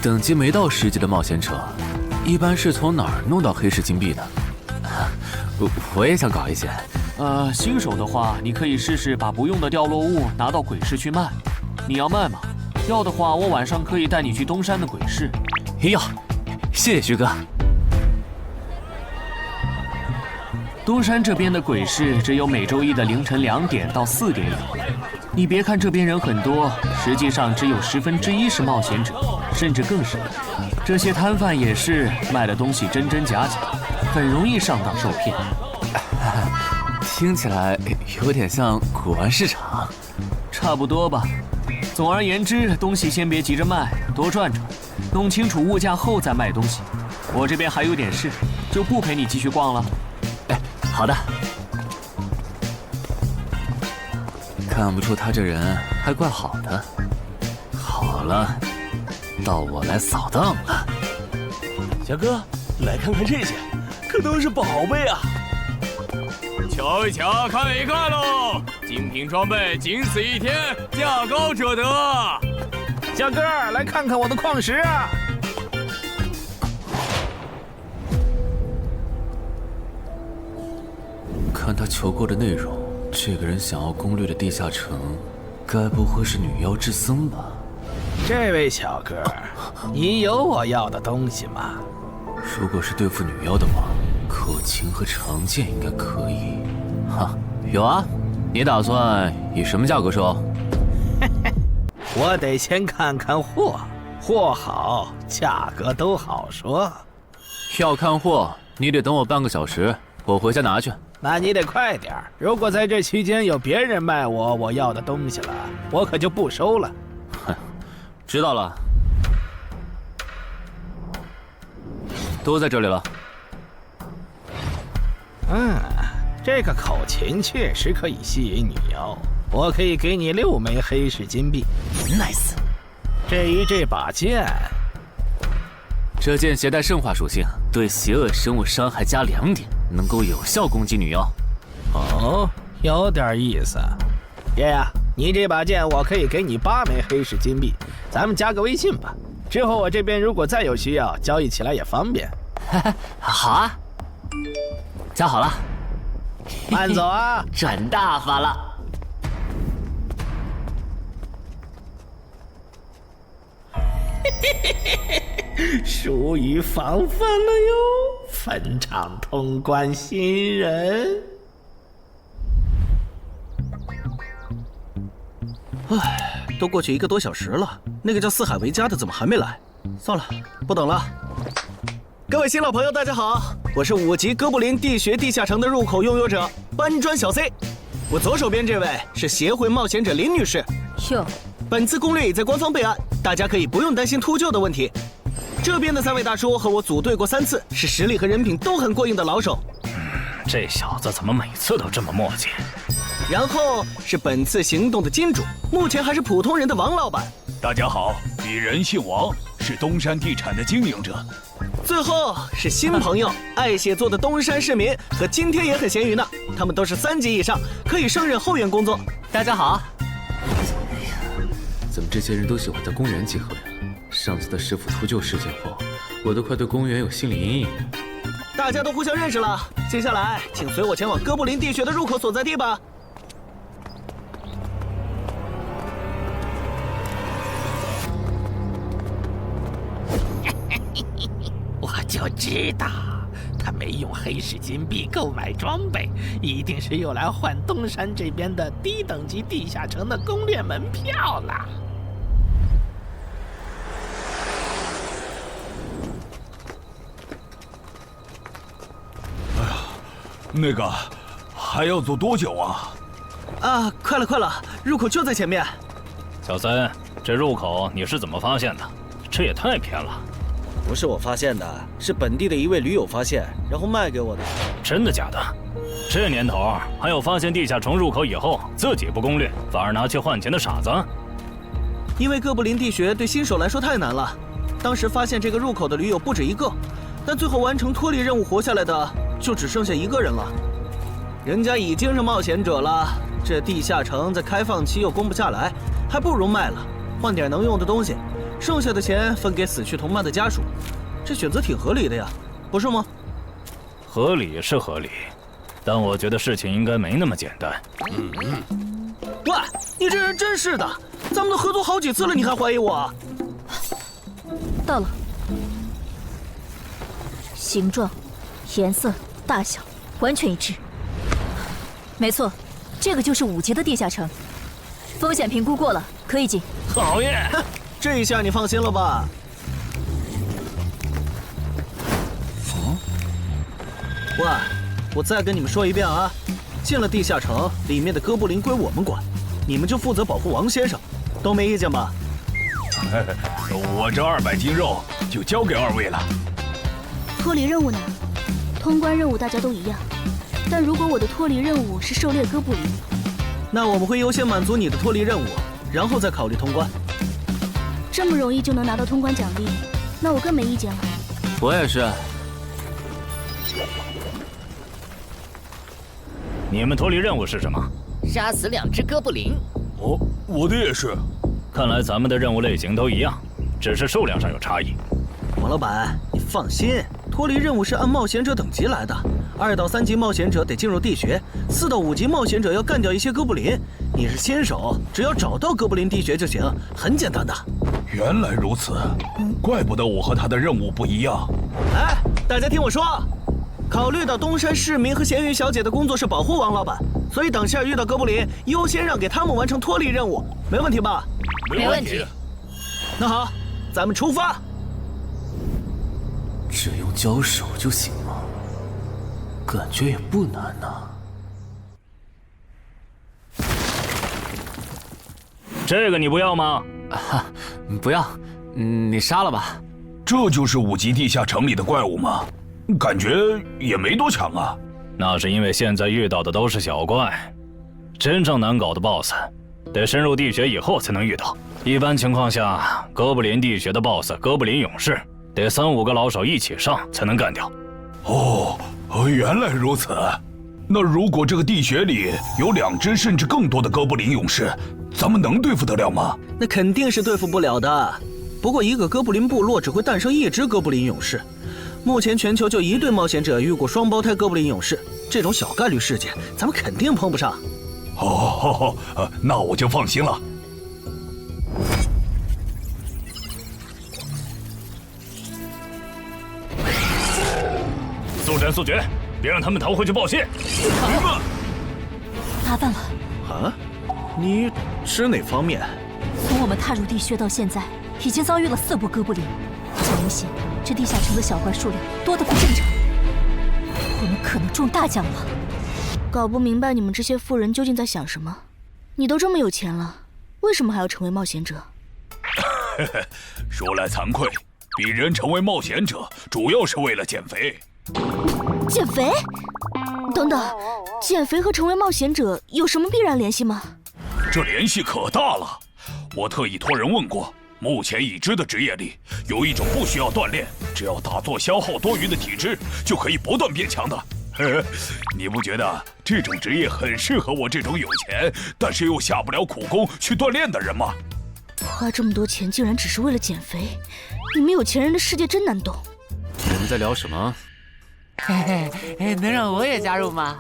等级没到10级的冒险者，一般是从哪儿弄到黑市金币的？我也想搞一些。新手的话，你可以试试把不用的掉落物拿到鬼市去卖。你要卖吗？要的话，我晚上可以带你去东山的鬼市。要，谢谢徐哥。东山这边的鬼市只有每周一的凌晨2点到4点有。你别看这边人很多，实际上只有1/10是冒险者，甚至更少。这些摊贩也是卖的东西真真假假，很容易上当受骗。听起来有点像古玩市场。差不多吧。总而言之，东西先别急着卖，多转转，弄清楚物价后再卖东西。我这边还有点事，就不陪你继续逛了。好的。看不出他这人还怪好的。好了，到我来扫荡了。小哥，来看看这些，可都是宝贝啊！瞧一瞧，看一看喽！精品装备，仅此1天，价高者得。小哥，来看看我的矿石啊！看他求购的内容，这个人想要攻略的地下城，该不会是女妖之僧吧？这位小哥，你有我要的东西吗？如果是对付女妖的话，口琴和长剑应该可以。哈，有啊。你打算以什么价格收？我得先看看货，货好，价格都好说。要看货，你得等我半个小时，我回家拿去。那你得快点，如果在这期间有别人卖我要的东西了，我可就不收了。哼，知道了。都在这里了。这个口琴确实可以吸引女妖，我可以给你6枚黑市金币。Nice。至于这把剑，这剑携带圣化属性，对邪恶生物伤害加2点，能够有效攻击女妖。哦，有点意思。爷呀，你这把剑我可以给你8枚黑市金币，咱们加个微信吧。之后我这边如果再有需要，交易起来也方便。好啊，加好了。慢走啊，赚大发了。疏于防范了哟，坟场通关新人。唉，都过去1个多小时了，那个叫四海为家的怎么还没来？算了，不等了。各位新老朋友，大家好，我是5级哥布林地穴地下城的入口拥有者搬砖小 C。我左手边这位是协会冒险者林女士。哟，本次攻略已在官方备案，大家可以不用担心秃鹫的问题。这边的3位大叔和我组队过3次，是实力和人品都很过硬的老手。这小子怎么每次都这么磨叽？然后是本次行动的金主，目前还是普通人的王老板。大家好，鄙人姓王，是东山地产的经营者。最后是新朋友，爱写作的东山市民，和今天也很闲鱼呢。他们都是3级以上，可以胜任后援工作。大家好。哎呀，怎么这些人都喜欢在公园集合呀？上次的师傅秃鹫事件后，我都快对公园有心理阴影了。大家都互相认识了，接下来请随我前往哥布林地穴的入口所在地吧。我就知道，他没用黑市金币购买装备，一定是用来换东山这边的低等级地下城的攻略门票了。那个，还要走多久啊？啊，快了快了，入口就在前面。小森，这入口你是怎么发现的？这也太偏了。不是我发现的，是本地的一位驴友发现，然后卖给我的。真的假的？这年头还有发现地下城入口以后自己不攻略，反而拿去换钱的傻子？因为哥布林地穴对新手来说太难了，当时发现这个入口的驴友不止1个，但最后完成脱离任务活下来的就只剩下1个人了。人家已经是冒险者了，这地下城在开放期又攻不下来，还不如卖了，换点能用的东西，剩下的钱分给死去同伴的家属。这选择挺合理的呀，不是吗？合理是合理，但我觉得事情应该没那么简单。喂，你这人真是的，咱们都合作好几次了，你还怀疑我？到了，形状、颜色、大小完全一致。没错，这个就是5级的地下城，风险评估过了，可以进。讨厌，这一下你放心了吧？喂，我再跟你们说一遍啊，进了地下城，里面的哥布林归我们管，你们就负责保护王先生，都没意见吧？我这200斤肉就交给2位了。脱离任务呢？通关任务大家都一样，但如果我的脱离任务是狩猎哥布林，那我们会优先满足你的脱离任务，然后再考虑通关。这么容易就能拿到通关奖励，那我更没意见了。我也是。你们脱离任务是什么？杀死2只哥布林。哦，我的也是。看来咱们的任务类型都一样，只是数量上有差异。王老板，你放心，脱离任务是按冒险者等级来的。2到3级冒险者得进入地穴，4到5级冒险者要干掉一些哥布林。你是新手，只要找到哥布林地穴就行，很简单的。原来如此，怪不得我和他的任务不一样。哎，大家听我说，考虑到东山市民和咸鱼小姐的工作是保护王老板，所以等下遇到哥布林，优先让给他们完成脱离任务，没问题吧？没问题。那好，咱们出发。只用交手就行吗？感觉也不难呐。这个你不要吗？不要，你杀了吧。这就是5级地下城里的怪物吗？感觉也没多强啊。那是因为现在遇到的都是小怪，真正难搞的 BOSS， 得深入地穴以后才能遇到。一般情况下，哥布林地穴的 BOSS 哥布林勇士，得3、5个老手一起上才能干掉。哦，原来如此。那如果这个地穴里有2只甚至更多的哥布林勇士，咱们能对付得了吗？那肯定是对付不了的。不过一个哥布林部落只会诞生1只哥布林勇士。目前全球就1对冒险者遇过双胞胎哥布林勇士，这种小概率事件，咱们肯定碰不上。哦，那我就放心了。速战速决，别让他们逃回去报信。麻烦了。啊？你指哪方面？从我们踏入地穴到现在，已经遭遇了4波哥布林，很明显，这地下城的小怪数量多得不正常，我们可能中大奖了。搞不明白你们这些富人究竟在想什么。你都这么有钱了，为什么还要成为冒险者？说来惭愧，鄙人成为冒险者主要是为了减肥。减肥？等等，减肥和成为冒险者有什么必然联系吗？这联系可大了。我特意托人问过，目前已知的职业里，有一种不需要锻炼，只要打坐消耗多余的体质，就可以不断变强的。你不觉得这种职业很适合我这种有钱，但是又下不了苦功去锻炼的人吗？花这么多钱竟然只是为了减肥，你们有钱人的世界真难懂。你们在聊什么？嘿嘿，能让我也加入吗？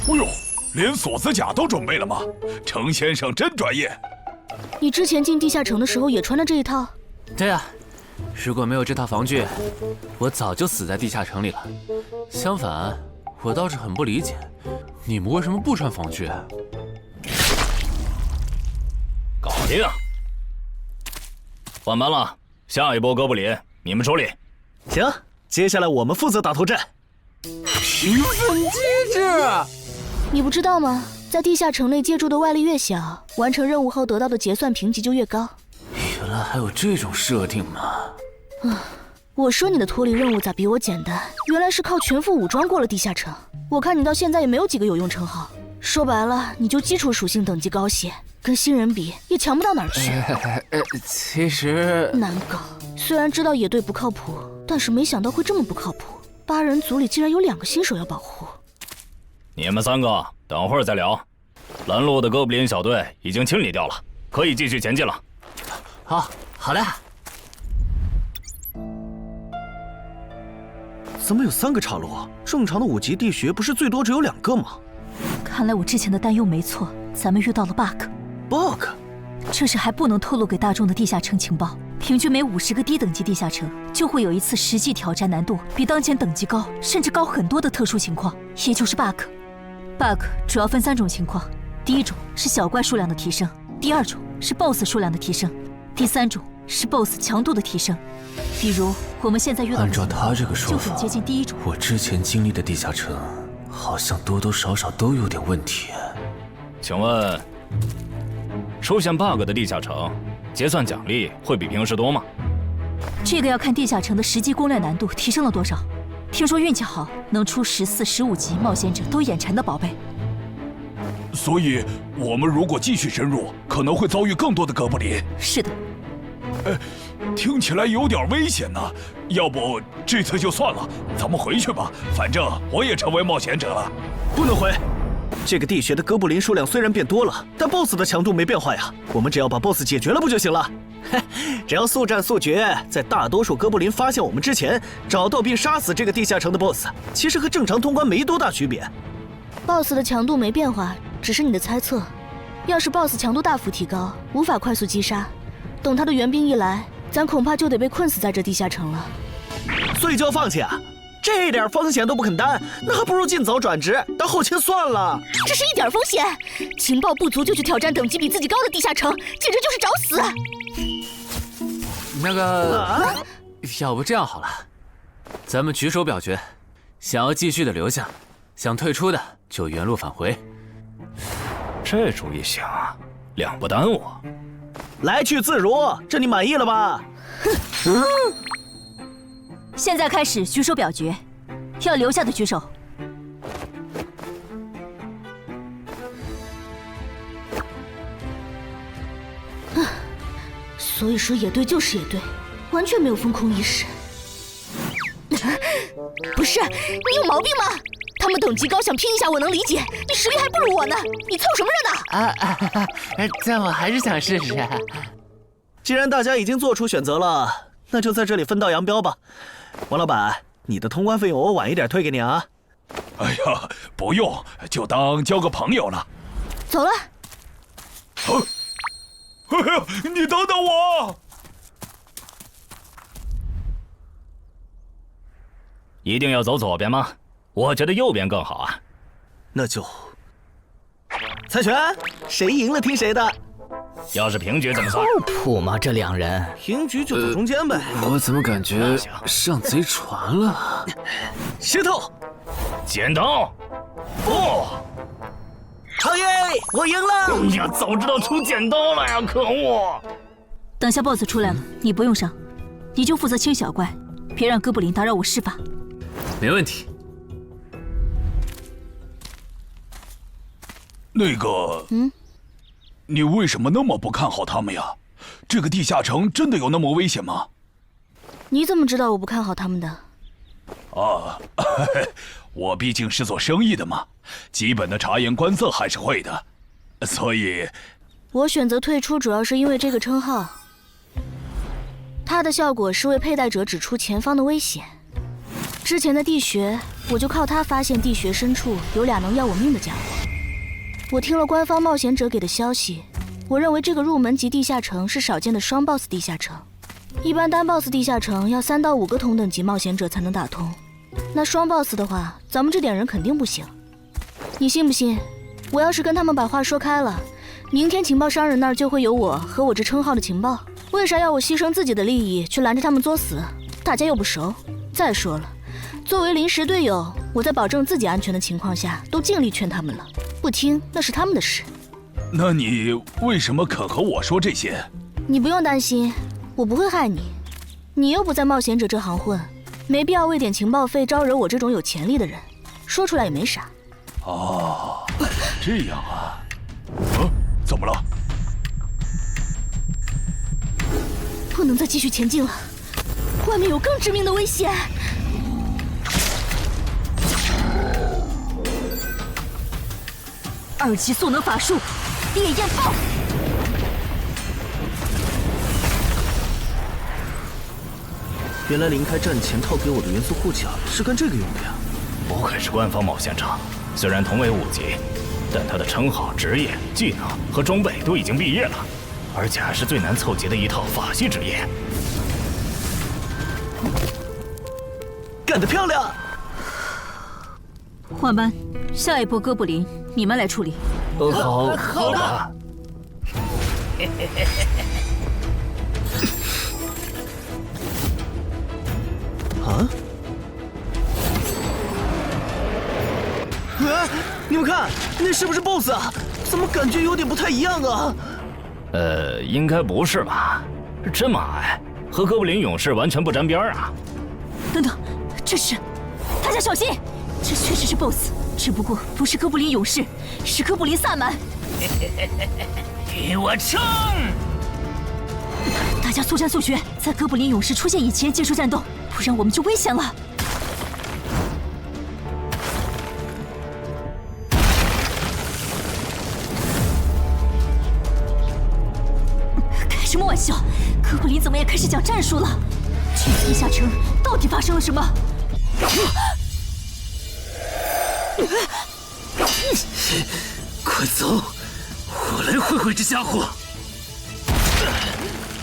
哦呦，连锁子甲都准备了吗？程先生真专业。你之前进地下城的时候也穿的这一套？对啊，如果没有这套防具，我早就死在地下城里了。相反，我倒是很不理解，你们为什么不穿防具？搞定，换班了，下一波哥布林你们处理。行，接下来我们负责打头阵。评分机制，你不知道吗？在地下城内借助的外力越小，完成任务后得到的结算评级就越高。原来还有这种设定吗？我说你的脱离任务咋比我简单？原来是靠全副武装过了地下城。我看你到现在也没有几个有用称号，说白了，你就基础属性等级高些，跟新人比也强不到哪儿去。其实难搞，虽然知道野队不靠谱，但是没想到会这么不靠谱。8人组里竟然有2个新手要保护。你们3个等会儿再聊。拦路的哥布林小队已经清理掉了，可以继续前进了。好的。怎么有3个岔路？正常的5级地穴不是最多只有2个吗？看来我之前的担忧没错，咱们遇到了 bug。这是还不能透露给大众的地下城情报。平均每50个低等级地下城就会有一次实际挑战难度比当前等级高，甚至高很多的特殊情况，也就是 bug。bug 主要分3种情况，第一种是小怪数量的提升，第2种是 BOSS 数量的提升，第3种是 BOSS 强度的提升。比如我们现在遇到的，按照他这个说法，就很接近第1种。我之前经历的地下城，好像多多少少都有点问题。请问，出现 bug 的地下城，结算奖励会比平时多吗？这个要看地下城的实际攻略难度提升了多少。听说运气好，能出14、15级冒险者都眼馋的宝贝。所以，我们如果继续深入，可能会遭遇更多的哥布林。是的。听起来有点危险呢。要不这次就算了，咱们回去吧。反正我也成为冒险者了。不能回。这个地穴的哥布林数量虽然变多了，但 BOSS 的强度没变化呀。我们只要把 BOSS 解决了不就行了？只要速战速决，在大多数哥布林发现我们之前，找到并杀死这个地下城的 BOSS， 其实和正常通关没多大区别。BOSS 的强度没变化，只是你的猜测。要是 BOSS 强度大幅提高，无法快速击杀，等他的援兵一来，咱恐怕就得被困死在这地下城了。所以就要放弃啊？这点风险都不肯担，那还不如尽早转职当后勤算了。这是一点风险，情报不足就去挑战等级比自己高的地下城，简直就是找死。那个，要不这样好了，咱们举手表决，想要继续的留下，想退出的就原路返回。这主意行啊，2不耽误。来去自如，这你满意了吧？现在开始举手表决，要留下的举手。所以说野队就是野队，完全没有风控意识。不是，你有毛病吗？他们等级高，想拼一下我能理解，你实力还不如我呢，你凑什么热闹？但我还是想试试。既然大家已经做出选择了，那就在这里分道扬镳吧。王老板，你的通关费用我晚一点退给你啊。哎呀，不用，就当交个朋友了。走了。哎呀，你等等我！一定要走左边吗？我觉得右边更好啊。那就猜拳，谁赢了听谁的。要是平局怎么算？靠谱吗？这2人平局就走中间呗。我怎么感觉上贼船了？石头，剪刀，不！超爷，我赢了！哎呀，早知道出剪刀了呀！可恶！等下 BOSS 出来了，你不用上，你就负责清小怪，别让哥布林打扰我施法。没问题。那个，你为什么那么不看好他们呀？这个地下城真的有那么危险吗？你怎么知道我不看好他们的？啊，我毕竟是做生意的嘛，基本的察言观色还是会的，所以，我选择退出主要是因为这个称号，它的效果是为佩戴者指出前方的危险。之前的地穴，我就靠它发现地穴深处有俩能要我命的家伙。我听了官方冒险者给的消息，我认为这个入门级地下城是少见的双 BOSS 地下城。一般单 BOSS 地下城要3到5个同等级冒险者才能打通，那双 BOSS 的话，咱们这点人肯定不行。你信不信？我要是跟他们把话说开了，明天情报商人那儿就会有我和我这称号的情报。为啥要我牺牲自己的利益去拦着他们作死？大家又不熟。再说了，作为临时队友，我在保证自己安全的情况下，都尽力劝他们了，不听那是他们的事。那你为什么肯和我说这些？你不用担心，我不会害你。你又不在冒险者这行混，没必要为点情报费招惹我这种有潜力的人。说出来也没啥。哦，这样啊。怎么了？不能再继续前进了，外面有更致命的危险。2级速能法术，烈焰炮。原来林开战前套给我的元素护甲是干这个用的呀！不愧是官方冒险者，虽然同为5级，但他的称号、职业、技能和装备都已经毕业了，而且还是最难凑齐的一套法系职业。干得漂亮！换班，下一波哥布林你们来处理。好的。啊！你们看，那是不是 BOSS 啊？怎么感觉有点不太一样啊？应该不是吧？这么矮，和哥布林勇士完全不沾边啊！等等，这是……大家小心，这确实是 BOSS， 只不过不是哥布林勇士，是哥布林萨满。给我冲！大家速战速决，在哥布林勇士出现以前结束战斗，不然我们就危险了。开什么玩笑？哥布林怎么也开始讲战术了？这个地下城到底发生了什么？快走！我来会会这家伙。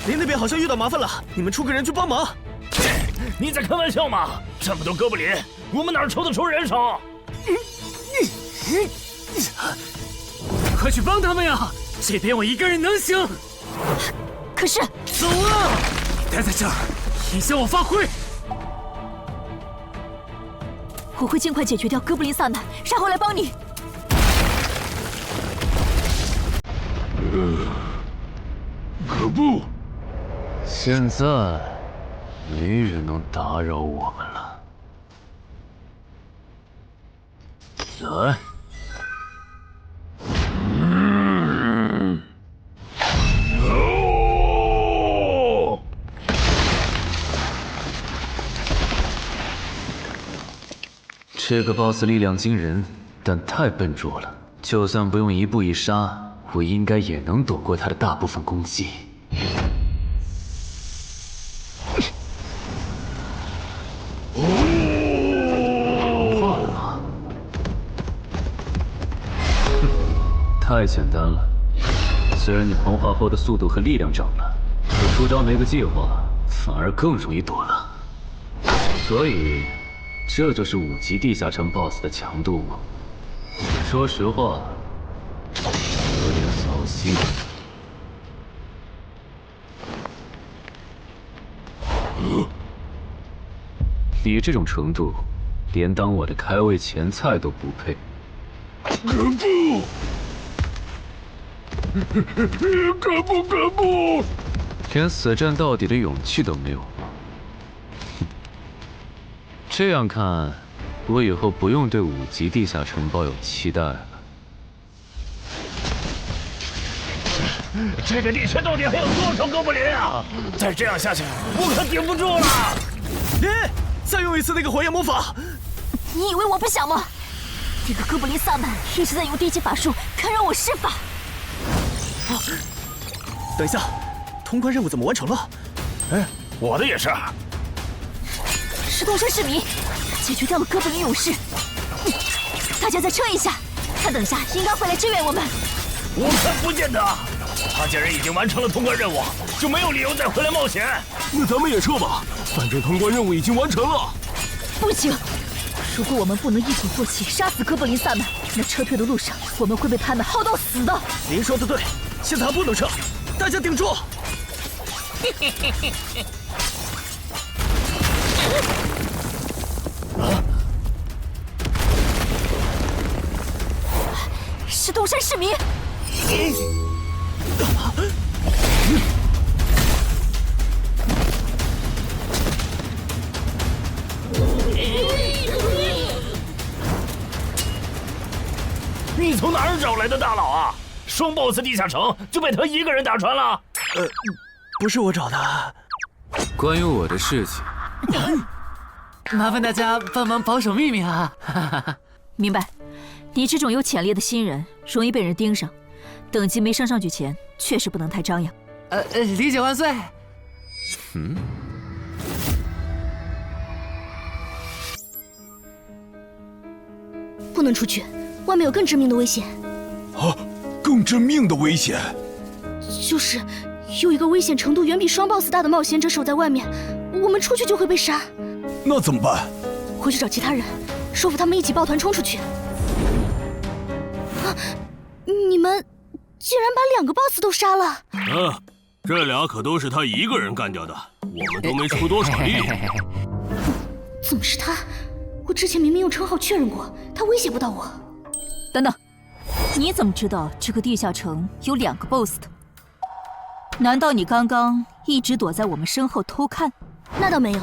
林那边好像遇到麻烦了，你们出个人去帮忙。你在开玩笑吗？这么多哥布林，我们哪抽得出人手？快去帮他们呀！这边我一个人能行。可是，走啊！待在这儿，影响我发挥。我会尽快解决掉哥布林萨满，然后来帮你。可不！现在没人能打扰我们了。来。这个 BOSS 力量惊人，但太笨拙了。就算不用一步一杀，我应该也能躲过他的大部分攻击。融化了吗？太简单了。虽然你同化后的速度和力量涨了，可出招没个计划，反而更容易躲了。所以。这就是5级地下城 BOSS 的强度吗？说实话，有点扫兴。你这种程度，连当我的开胃前菜都不配。可不！连死战到底的勇气都没有。这样看，我以后不用对5级地下城抱有期待了。这个地穴到底还有多少哥布林啊？再这样下去，我可顶不住了！再用一次那个火焰魔法！你以为我不想吗？这个哥布林萨满一直在用低级法术干扰我施法。等一下，通关任务怎么完成了？哎，我的也是。石头山市民解决掉了哥布林勇士，大家再撑一下，他等下应该会来支援我们。我看不见得，他既然已经完成了通关任务，就没有理由再回来冒险。那咱们也撤吧，反正通关任务已经完成了。不行，如果我们不能一鼓作气杀死哥布林萨满，那撤退的路上我们会被他们耗到死的。您说的对，现在还不能撤，大家顶住！石头山市民，你从哪儿找来的大佬啊？双 BOSS 地下城就被他一个人打穿了？不是我找的。关于我的事情，麻烦大家帮忙保守秘密啊！明白。你这种有潜力的新人，容易被人盯上，等级没升上去前，确实不能太张扬。理解万岁。不能出去，外面有更致命的危险。啊，更致命的危险？就是有一个危险程度远比双 BOSS 大的冒险者守在外面，我们出去就会被杀。那怎么办？回去找其他人，说服他们一起抱团冲出去。你们竟然把2个 BOSS 都杀了！这俩可都是他一个人干掉的，我们都没出多少力。怎么是他？我之前明明用称号确认过，他威胁不到我。等等，你怎么知道这个地下城有2个 BOSS 的？难道你刚刚一直躲在我们身后偷看？那倒没有，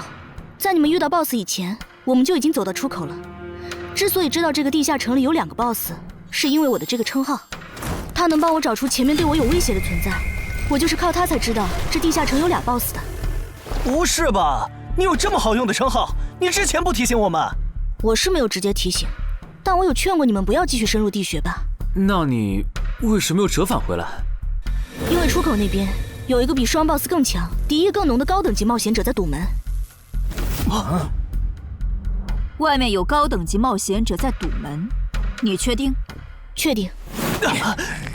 在你们遇到 BOSS 以前，我们就已经走到出口了。之所以知道这个地下城里有2个 BOSS，是因为我的这个称号，他能帮我找出前面对我有威胁的存在。我就是靠他才知道这地下城有2 BOSS 的。不是吧？你有这么好用的称号，你之前不提醒我们？我是没有直接提醒，但我有劝过你们不要继续深入地穴吧。那你为什么又折返回来？因为出口那边有一个比双 BOSS 更强、敌意更浓的高等级冒险者在堵门。外面有高等级冒险者在堵门，你确定？确定。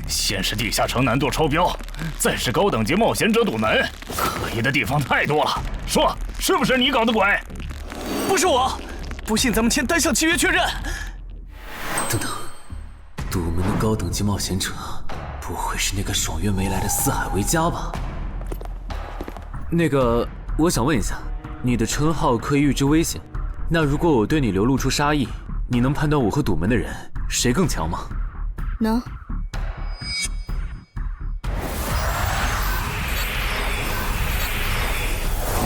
先是地下城难度超标，再是高等级冒险者堵门，可疑的地方太多了。说，是不是你搞的鬼？不是我，不信咱们签单向契约确认。等等，堵门的高等级冒险者，不会是那个爽约没来的四海为家吧？那个，我想问一下，你的称号可以预知危险，那如果我对你流露出杀意，你能判断我和堵门的人谁更强吗？能。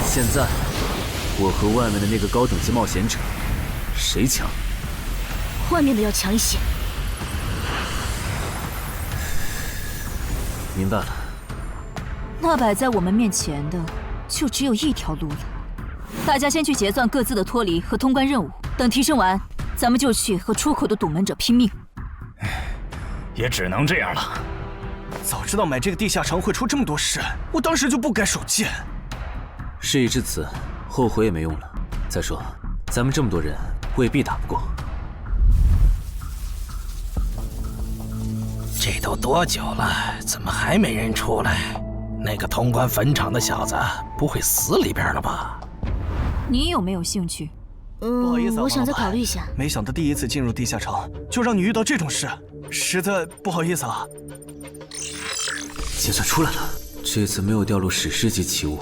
现在，我和外面的那个高等级冒险者，谁强？外面的要强一些。明白了。那摆在我们面前的，就只有一条路了。大家先去结算各自的脱离和通关任务，等提升完，咱们就去和出口的堵门者拼命。也只能这样了。早知道买这个地下城会出这么多事，我当时就不该手贱。事已至此，后悔也没用了。再说，咱们这么多人，未必打不过。这都多久了，怎么还没人出来？那个通关坟场的小子不会死里边了吧？你有没有兴趣？不好意思啊，我想再考虑一下。没想到第一次进入地下城，就让你遇到这种事，实在不好意思啊。结算出来了，这次没有掉入史诗级奇物，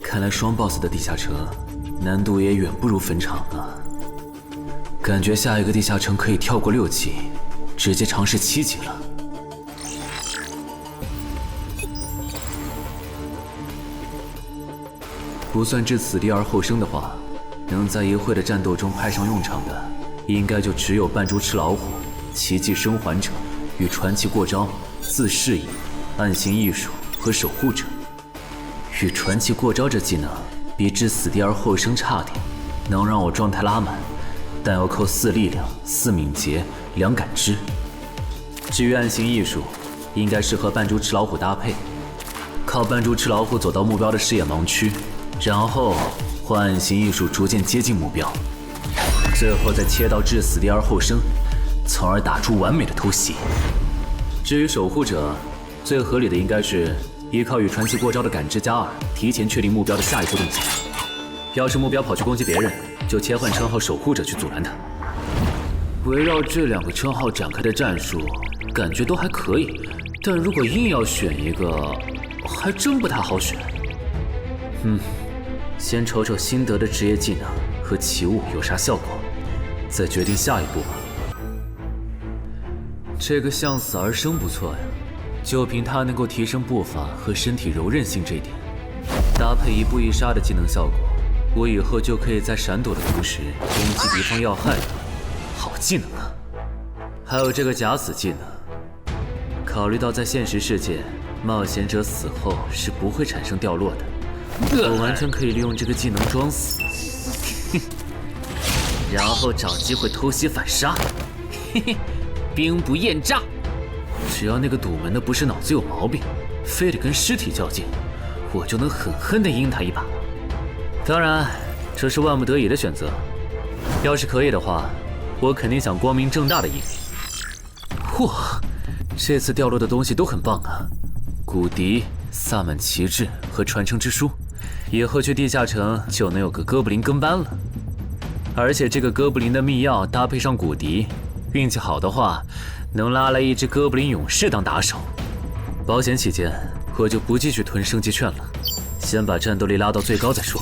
看来双 BOSS 的地下城难度也远不如坟场了。感觉下一个地下城可以跳过6级，直接尝试7级了。不算置死地而后生的话，能在一会的战斗中派上用场的，应该就只有扮猪吃老虎、奇迹生还者与传奇过招、自适应、暗行艺术和守护者。与传奇过招这技能比置死地而后生差点，能让我状态拉满，但要扣4力量、4敏捷、2感知。至于暗行艺术，应该是和扮猪吃老虎搭配，靠扮猪吃老虎走到目标的视野盲区，然后换暗行艺术逐渐接近目标，最后再切到置死地而后生，从而打出完美的偷袭。至于守护者，最合理的应该是依靠与传奇过招的感知加2，提前确定目标的下一步动作。要是目标跑去攻击别人，就切换称号守护者去阻拦他。围绕这2个称号展开的战术，感觉都还可以，但如果硬要选一个，还真不太好选。先瞅瞅新得的职业技能和奇物有啥效果，再决定下一步吧。这个向死而生不错呀，就凭它能够提升步伐和身体柔韧性这一点，搭配一步一杀的技能效果，我以后就可以在闪躲的同时攻击敌方要害了。好技能啊！还有这个假死技能，考虑到在现实世界，冒险者死后是不会产生掉落的，我完全可以利用这个技能装死，然后找机会偷袭反杀，兵不厌诈。只要那个堵门的不是脑子有毛病，非得跟尸体较劲，我就能狠狠地阴他一把。当然，这是万不得已的选择。要是可以的话，我肯定想光明正大的赢。哇，这次掉落的东西都很棒啊！骨笛、萨满旗帜和传承之书，以后去地下城就能有个哥布林跟班了。而且这个哥布林的秘药搭配上骨笛，运气好的话，能拉来一只哥布林勇士当打手。保险起见，我就不继续囤升级券了，先把战斗力拉到最高再说。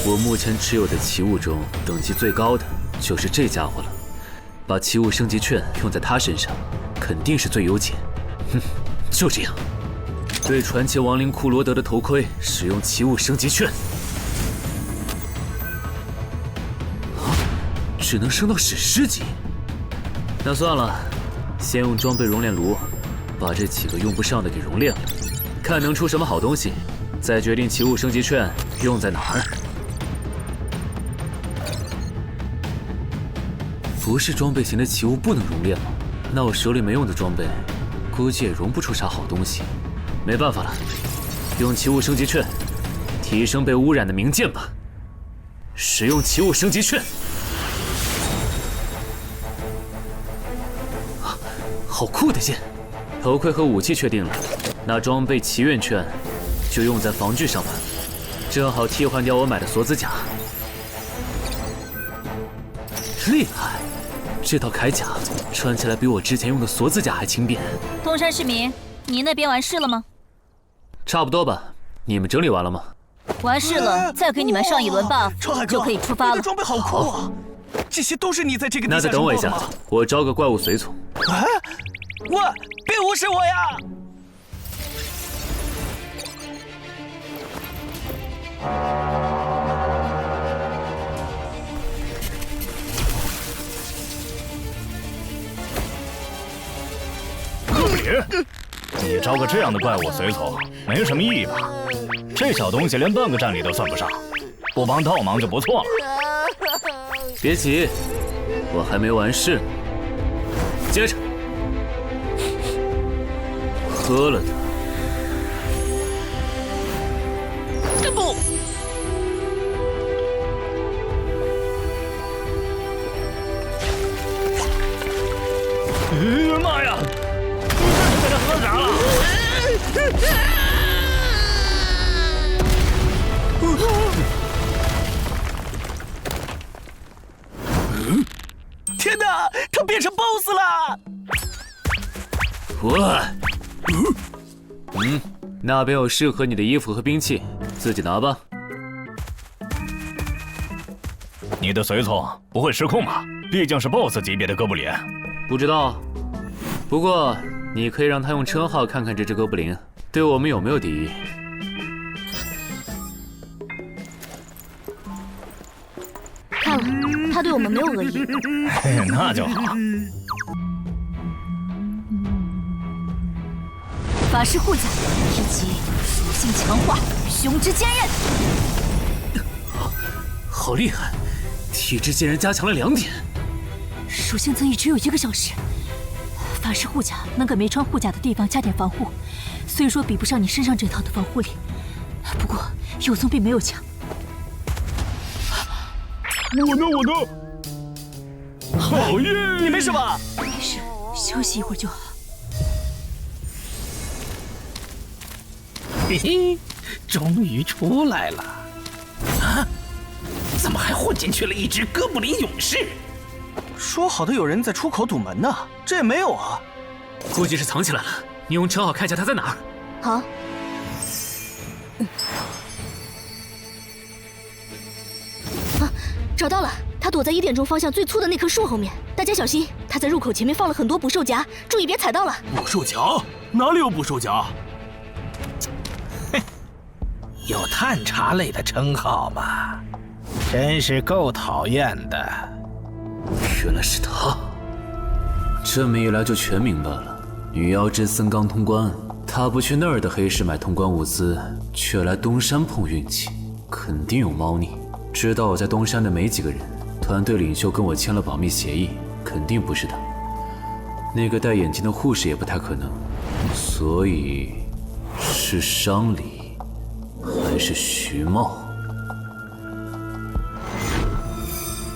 我目前持有的奇物中，等级最高的就是这家伙了。把奇物升级券用在他身上，肯定是最优解。就这样，对传奇亡灵库罗德的头盔使用奇物升级券。只能升到史诗级。那算了，先用装备熔炼炉把这几个用不上的给熔炼了，看能出什么好东西，再决定奇物升级券用在哪儿。不是装备型的奇物不能熔炼吗？那我手里没用的装备，估计也熔不出啥好东西。没办法了，用奇物升级券提升被污染的名剑吧。使用奇物升级券。好酷的剑！头盔和武器确定了，那装备祈愿券就用在防具上吧，正好替换掉我买的锁子甲。厉害！这套铠甲穿起来比我之前用的锁子甲还轻便。东山市民，你那边完事了吗？差不多吧。你们整理完了吗？完事了，再给你们上一轮 buff，就可以出发了。你的装备好酷啊！这些都是你在这个地下那再等我一下，我招个怪物随从。啊！喂，别无视我呀！哥布林，你招个这样的怪物随从，没什么意义吧？这小东西连半个战力都算不上，不帮倒忙就不错了。别急，我还没完事。接着，喝了它。这不，妈呀！你这是给他喝啥了？天哪，他变成 BOSS 了！那边有适合你的衣服和兵器，自己拿吧。你的随从不会失控吧？毕竟是 BOSS 级别的哥布林。不知道，不过你可以让他用称号看看这只哥布林对我们有没有敌意。看了，他对我们没有恶意。那就好。法师护甲以及属性强化，胸之坚韧。好厉害！体质竟然加强了2点。属性增益只有1个小时。法师护甲能给没穿护甲的地方加点防护，虽说比不上你身上这套的防护力，不过有总比没有强。我呢？好耶！你没事吧？没事，休息一会儿就好。嘿嘿，终于出来了！啊，怎么还混进去了一只哥布林勇士？说好的有人在出口堵门呢，这也没有啊。估计是藏起来了。你用称号看一下他在哪儿。好。啊，找到了，他躲在1点钟方向最粗的那棵树后面。大家小心，他在入口前面放了很多捕兽夹，注意别踩到了。捕兽夹？哪里有捕兽夹？有探查类的称号吗？真是够讨厌的。原来是他，这么一来就全明白了。女妖之森刚通关，他不去那儿的黑市买通关物资，却来东山碰运气，肯定有猫腻。知道我在东山的没几个人，团队领袖跟我签了保密协议，肯定不是他。那个戴眼镜的护士也不太可能，所以是商里。还是徐茂？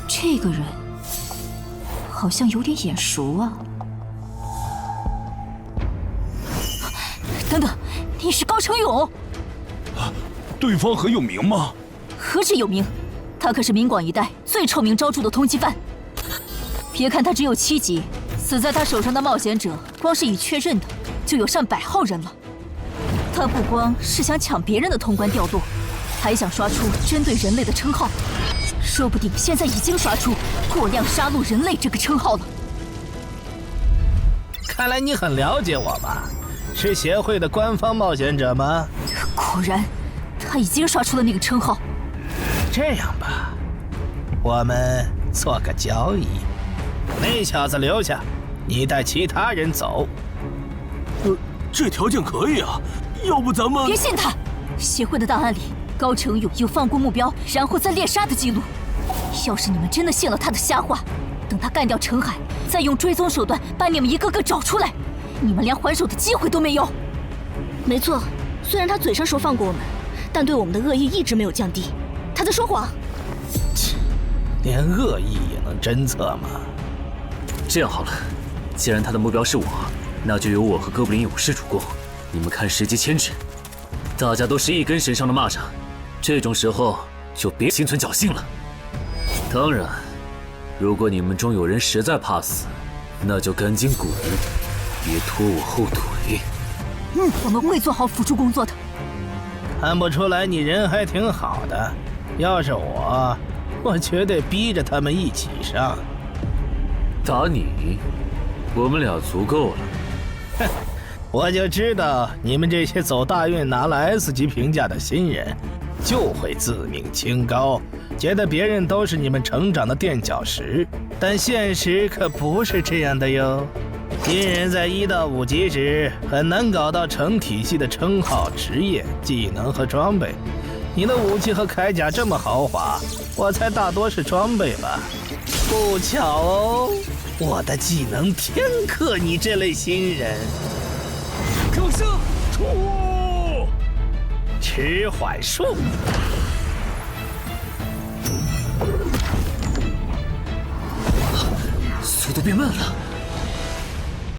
这个人好像有点眼熟啊！等等，你是高成勇？啊，对方很有名吗？何止有名，他可是明广一带最臭名昭著的通缉犯。别看他只有7级，死在他手上的冒险者，光是已确认的就有上百号人了。他不光是想抢别人的通关掉落，还想刷出针对人类的称号，说不定现在已经刷出过量杀戮人类这个称号了。看来你很了解我吧？是协会的官方冒险者吗？果然，他已经刷出了那个称号。这样吧，我们做个交易，那小子留下，你带其他人走。这条件可以啊。要不咱们……别信他！协会的档案里，高成勇有放过目标然后再猎杀的记录。要是你们真的信了他的瞎话，等他干掉陈海，再用追踪手段把你们一个个找出来，你们连还手的机会都没有。没错，虽然他嘴上说放过我们，但对我们的恶意一直没有降低。他在说谎。切，连恶意也能侦测吗？这样好了，既然他的目标是我，那就由我和哥布林勇士主攻。你们看时机牵制，大家都是一根绳上的蚂蚱，这种时候就别心存侥幸了。当然，如果你们中有人实在怕死，那就赶紧滚，别拖我后腿。我们会做好辅助工作的。看不出来你人还挺好的，要是我绝对逼着他们一起上。打你，我们俩足够了。哼。我就知道你们这些走大运拿了 S 级评价的新人，就会自命清高，觉得别人都是你们成长的垫脚石。但现实可不是这样的哟。新人在1到5级时很难搞到成体系的称号、职业、技能和装备。你的武器和铠甲这么豪华，我猜大多是装备吧。不巧哦，我的技能天克你这类新人。可是，迟缓术，速度变慢了。